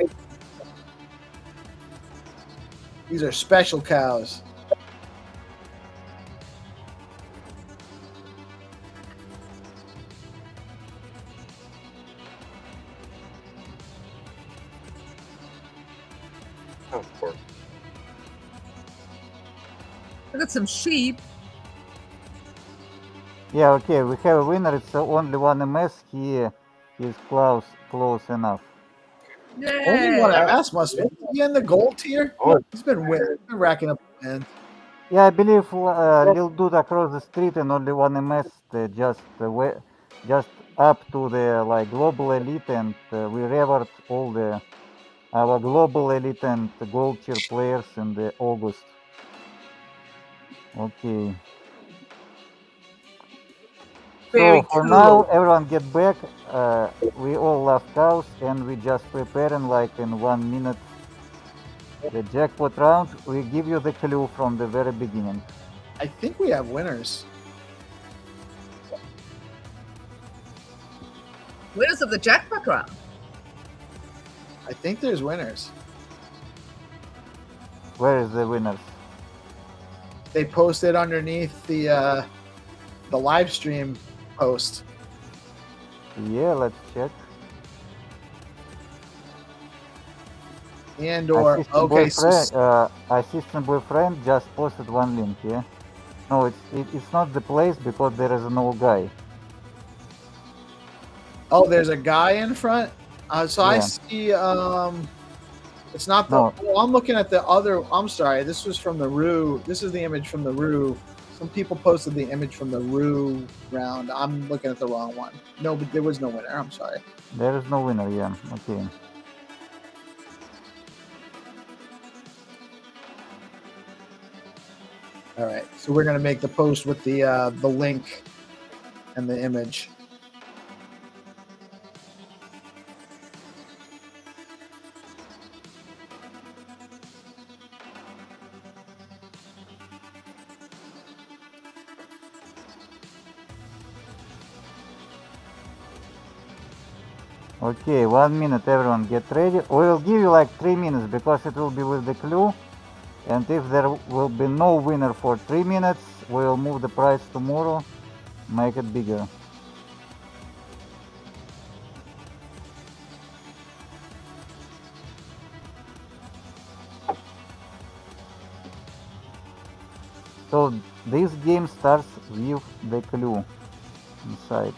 These are special cows. Oh, of course. Look at some sheep. Yeah, okay, we have a winner. It's only one MS. He is close enough. Only one Yeah. MS must be in the gold tier. Oh, He's been racking up wins. Yeah, I believe Lil Dude across the street and only one MS just up to the like global elite, and we reward all our global elite and gold tier players in the August. Okay. Very So for cool. now, everyone get back. We all love cows, and we just preparing like in 1 minute the jackpot round. We give you the clue from the very beginning. I think we have winners. Winners of the jackpot round. I think there's winners. Where is the winners? They posted underneath the live stream post. Yeah, let's check. And or okay, assistant boyfriend just posted one link. Yeah, no, it's not the place because there is no guy. oh, there's a guy in front. So I Yeah. see. It's not the. No. Oh, I'm looking at the other. I'm sorry. This was from the Rue. This is the image from the Rue. Some people posted the image from the Rue round. I'm looking at the wrong one. No, but there was no winner. I'm sorry. There is no winner. Yeah, okay. All right. So we're gonna make the post with the link and the image. Okay, 1 minute, everyone get ready. We will give you like 3 minutes because it will be with the clue. And if there will be no winner for 3 minutes, we will move the price tomorrow, make it bigger. So this game starts with the clue inside.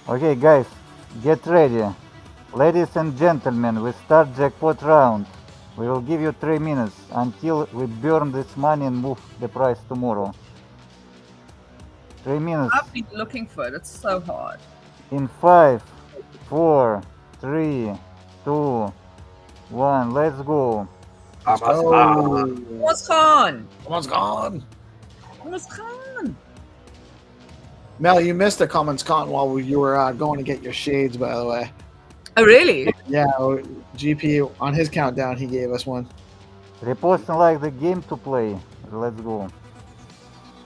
Okay, guys, get ready. Ladies and gentlemen, we start jackpot round. We will give you 3 minutes until we burn this money and move the price tomorrow. 3 minutes. I've been looking for it. It's so hard. In 5, 4, 3, 2, 1. Let's go. What's gone? Someone's gone. What's gone? Mel, you missed the comments con while you were going to get your shades, by the way. Oh, really? Yeah, GP, on his countdown, he gave us one. Repost and like the game to play. Let's go.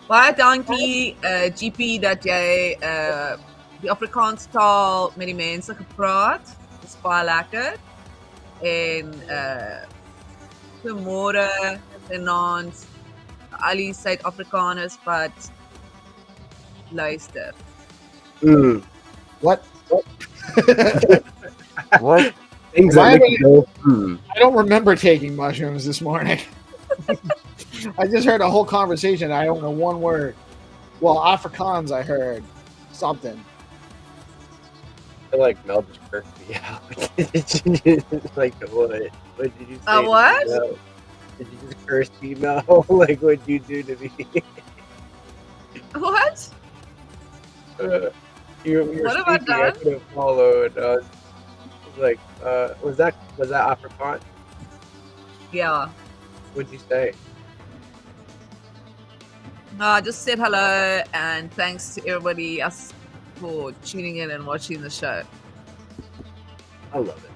Baie dankie GP dat jy die Afrikaanse taal met die mense gepraat. Dis baie lekker. En goeiemôre vanaand al die Suid-Afrikaners wat luister. What? What? Things Why that make would you go, I don't remember taking mushrooms this morning. I just heard a whole conversation. I don't know one word. Well, Afrikaans, I heard something. I feel like Mel just cursed me out. Like, what? What did you say? What? Mel? Did you just curse me, Mel? Like, what'd you do to me? What? You What have I speaking, I done? couldn't follow, and I was like, was that Afrikaans? Yeah. What'd you say? No, I just said hello and thanks to everybody else for tuning in and watching the show. I love it.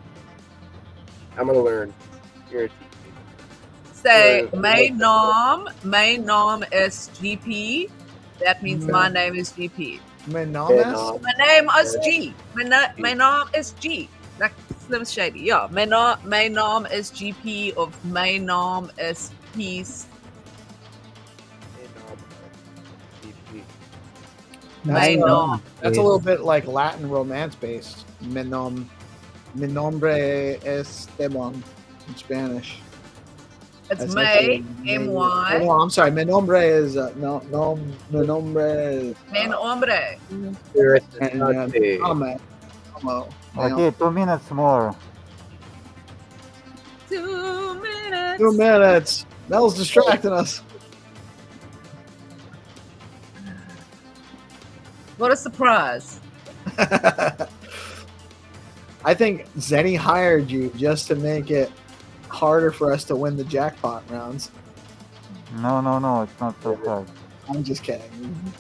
I'm gonna learn. You're a teacher. Say, Right. my naam is GP. That means my name is GP. Menomes? My name is G. My naam is G. Like Slim Shady. Yeah, my naam is GP of my naam is Peace. My naam. That's a little bit like Latin romance based. Mi nombre es Demon in Spanish. It's That's May, actually- M-Y. Oh, no, I'm sorry. Mi nombre is mi nombre is Men hombre. and Interesante. Okay, 2 minutes more. 2 minutes. 2 minutes. Mel's distracting us. What a surprise. I think Zenny hired you just to make it harder for us to win the jackpot rounds. No, it's not so hard. I'm just kidding.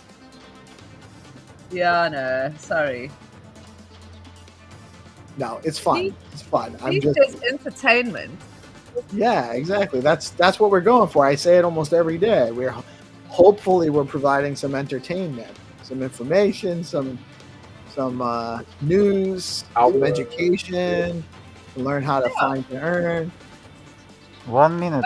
Yeah, no, sorry. No, it's fun. It's fun. I'm This just is entertainment. yeah, exactly. That's what we're going for. I say it almost every day. Hopefully we're providing some entertainment, some information, some news, some education, learn how to find and earn. 1 minute.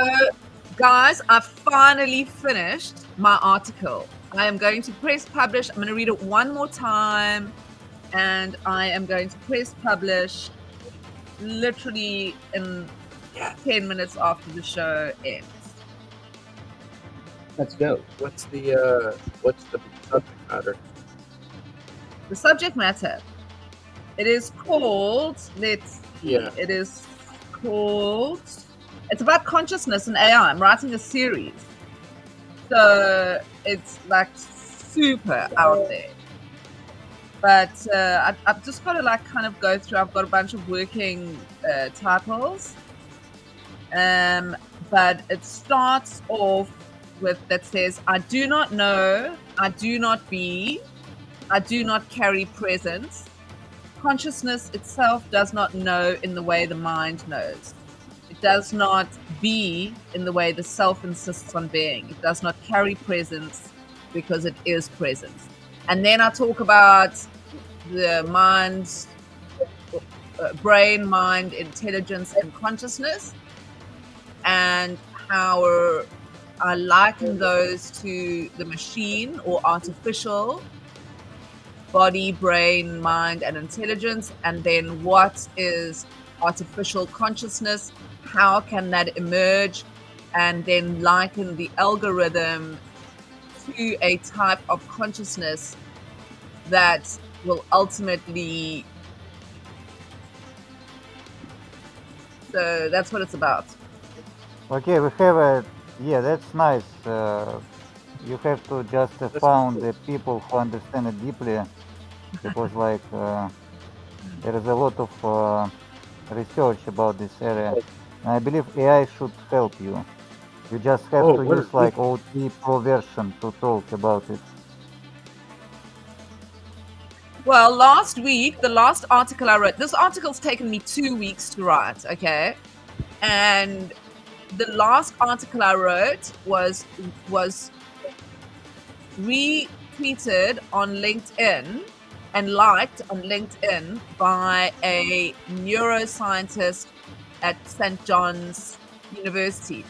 Guys, I finally finished my article. I am going to press publish. I'm going to read it one more time. And I am going to press publish literally in 10 minutes after the show ends. Let's go. What's the subject matter? The subject matter. It is called, let's see, Yeah. it is called, it's about consciousness and AI. I'm writing a series. So it's like super out there. But I've just got to like kind of go through, I've got a bunch of working titles. But it starts off with that says, I do not know, I do not be, I do not carry presence. Consciousness itself does not know in the way the mind knows. It does not be in the way the self insists on being. It does not carry presence because it is presence. And then I talk about the mind's brain, mind, intelligence, and consciousness, and how I liken those to the machine or artificial body, brain, mind, and intelligence. And then what is artificial consciousness? How can that emerge? And then liken the algorithm to a type of consciousness that will ultimately. So that's what it's about. Okay, we have a. Yeah, that's nice. You have to just found the people who understand it deeply, because like there is a lot of research about this area. And I believe AI should help you. You just have to use like OT Pro version to talk about it. Well, last week, the last article I wrote, this article's taken me 2 weeks to write, okay? And the last article I wrote was retweeted on LinkedIn and liked on LinkedIn by a neuroscientist at St. John's University.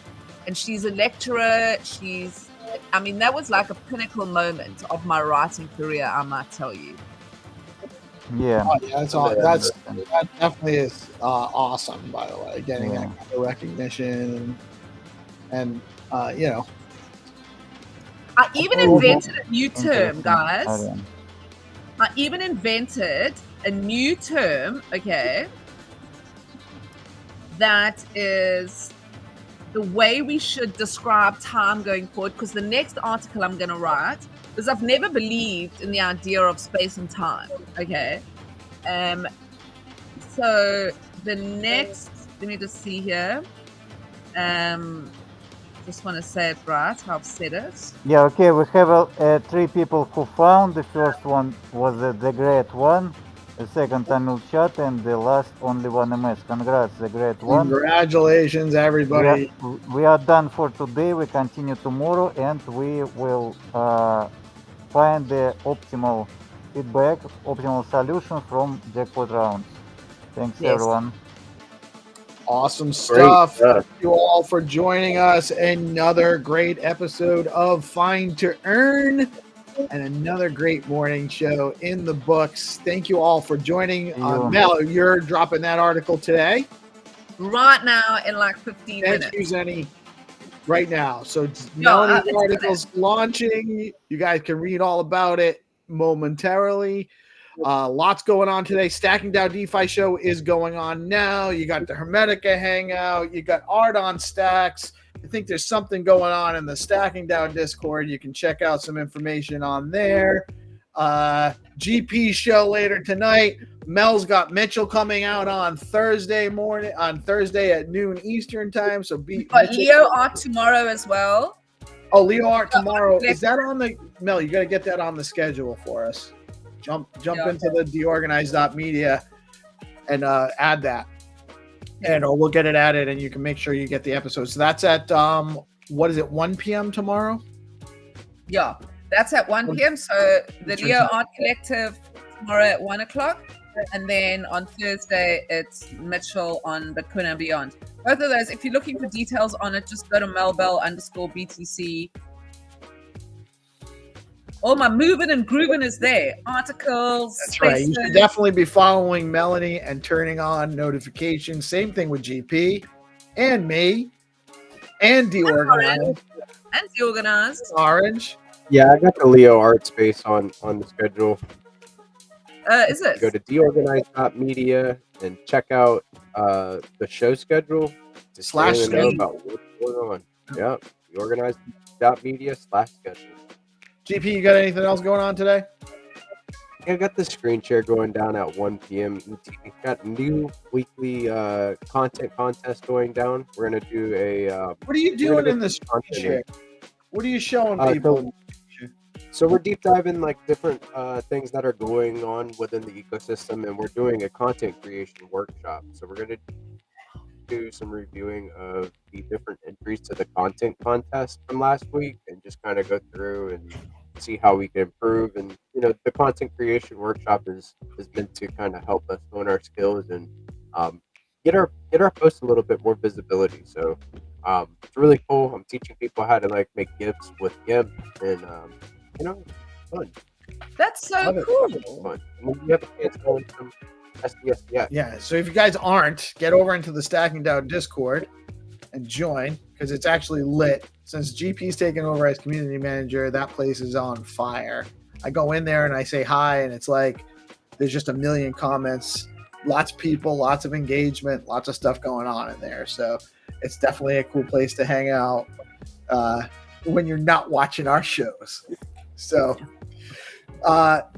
And she's a lecturer. That was like a pinnacle moment of my writing career, I might tell you. Yeah. Oh, yeah, that definitely is awesome, by the way, getting that kind of recognition and you know. I even invented a new term, guys. Arian. I even invented a new term, okay, that is the way we should describe time going forward, because the next article I'm going to write, because I've never believed in the idea of space and time, okay? So the next, let me just see here. Just want to say it right, how I've said it. Yeah, okay, we have 3 people who found. The first one was the great one, the second Tamil chat, and the last only one MS. Congrats, the great one. Congratulations, everybody. We are done for today. We continue tomorrow, and we will find the optimal feedback, optimal solution from jackpot rounds. Thanks, everyone. Awesome stuff. Thank you all for joining us. Another great episode of Find2Earn and another great morning show in the books. Thank you all for joining. Mel, you're dropping that article today? Right now in like 15 minutes. Thank you, Zenny. Right now. So Melanie's article's launching. You guys can read all about it momentarily. Lots going on today. Stacking Down DeFi show is going on now. You got the Hermetica hangout. You got art on stacks. I think there's something going on in the Stacking Down Discord. You can check out some information on there. GP show later tonight. Mel's got Mitchell coming out on Thursday at noon Eastern time. So Leo art tomorrow as well. Oh, Leo art tomorrow. Is that on the Mel? You got to get that on the schedule for us. Jump into the DeOrganized.media and add that, and we'll get it added, and you can make sure you get the episode. So that's at 1 p.m. tomorrow. Yeah, that's at 1 p.m. So the Leo Art Collective tomorrow at 1 o'clock, and then on Thursday it's Mitchell on Bitcoin and Beyond. Both of those, if you're looking for details on it, just go to melbell_BTC. All my moving and grooving is there. Articles. That's right. You should definitely be following Melanie and turning on notifications. Same thing with GP and me and DeOrganized. And DeOrganized. Orange. Yeah, I got the Leo art space on the schedule. Is it? Go to DeOrganized.media and check out the show schedule to know about what's going on. Yeah, DeOrganized.media/schedule. GP, you got anything else going on today? I got the screen share going down at 1 p.m. ET. Got new weekly content contest going down. We're gonna do a. What are you doing in the screen share? What are you showing people? So we're deep diving like different things that are going on within the ecosystem, and we're doing a content creation workshop. So we're gonna do some reviewing of the different entries to the content contest from last week, and just kind of go through and see how we can improve. And the content creation workshop is meant to kind of help us hone our skills and get our posts a little bit more visibility. So it's really cool. I'm teaching people how to like make GIFs with GIMP, and fun. That's so cool. Fun. And then you have a chance to go into some SDSDX. Yeah. So if you guys aren't, get over into the Stacking Down Discord and join, because it's actually lit. Since GP's taken over as community manager, that place is on fire. I go in there and I say hi, and it's like there's just a million comments, lots of people, lots of engagement, lots of stuff going on in there. So it's definitely a cool place to hang out when you're not watching our shows. So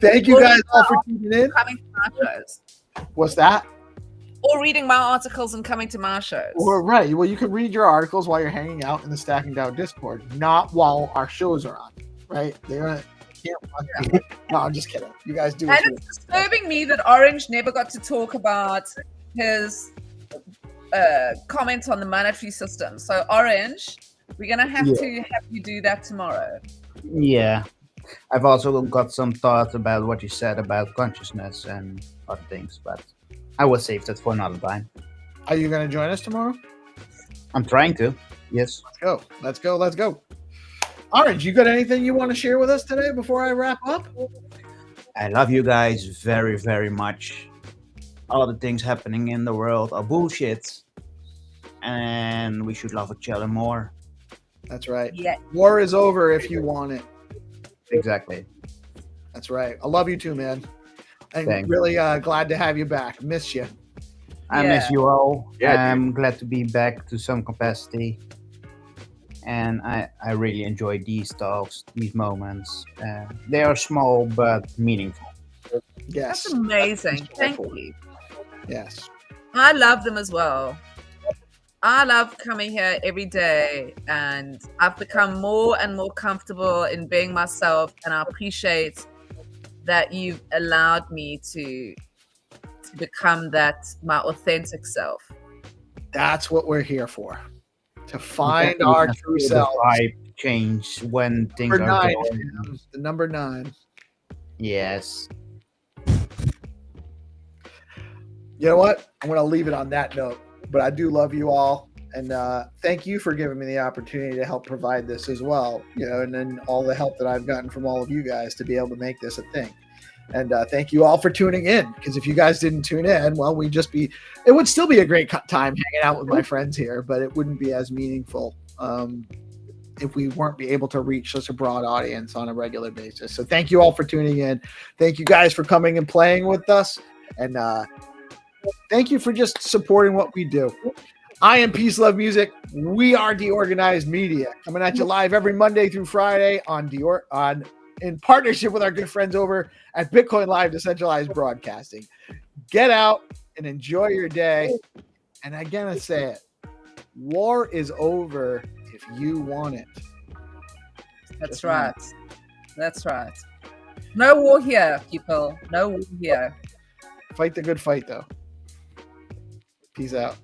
thank you guys all for tuning in. Coming to my shows. What's that? Or reading my articles and coming to my shows. Or right. Well, you can read your articles while you're hanging out in the Stacking Down Discord, not while our shows are on. Right? Can't watch it. No, I'm just kidding. You guys do. And it's disturbing me that Orange never got to talk about his comments on the monetary system. So Orange, we're gonna have to have you do that tomorrow. Yeah. I've also got some thoughts about what you said about consciousness and other things, but I will save that for another time. Are you going to join us tomorrow? I'm trying to. Yes. Let's go. Orange, you got anything you want to share with us today before I wrap up? I love you guys very, very much. All the things happening in the world are bullshit, and we should love each other more. That's right. Yeah. War is over if you want it. Exactly. That's right. I love you too, man. I'm Thanks. really glad to have you back. Miss you. I miss you all. Yeah, I'm glad to be back to some capacity. And I really enjoy these talks, these moments. They are small but meaningful. Yes. That's amazing. Thank you. Yes. I love them as well. I love coming here every day, and I've become more and more comfortable in being myself, and I appreciate that you've allowed me to become my authentic self. That's what we're here for. To find Definitely our gonna true feel self. the vibe change when things Number are 9, going. fam. The number 9. Yes. You know what? I'm going to leave it on that note. But I do love you all. And thank you for giving me the opportunity to help provide this as well. And then all the help that I've gotten from all of you guys to be able to make this a thing. And thank you all for tuning in. Because if you guys didn't tune in, well, it would still be a great time hanging out with my friends here, but it wouldn't be as meaningful if we weren't be able to reach such a broad audience on a regular basis. So thank you all for tuning in. Thank you guys for coming and playing with us. And thank you for just supporting what we do. I am PeaceLoveMusic. We are DeOrganized Media, coming at you live every Monday through Friday in partnership with our good friends over at BitcoinLive, Decentralized Broadcasting. Get out and enjoy your day. And again, I say it, war is over if you want it. That's right. That's right. No war here, people. No war here. Fight the good fight, though. Peace out.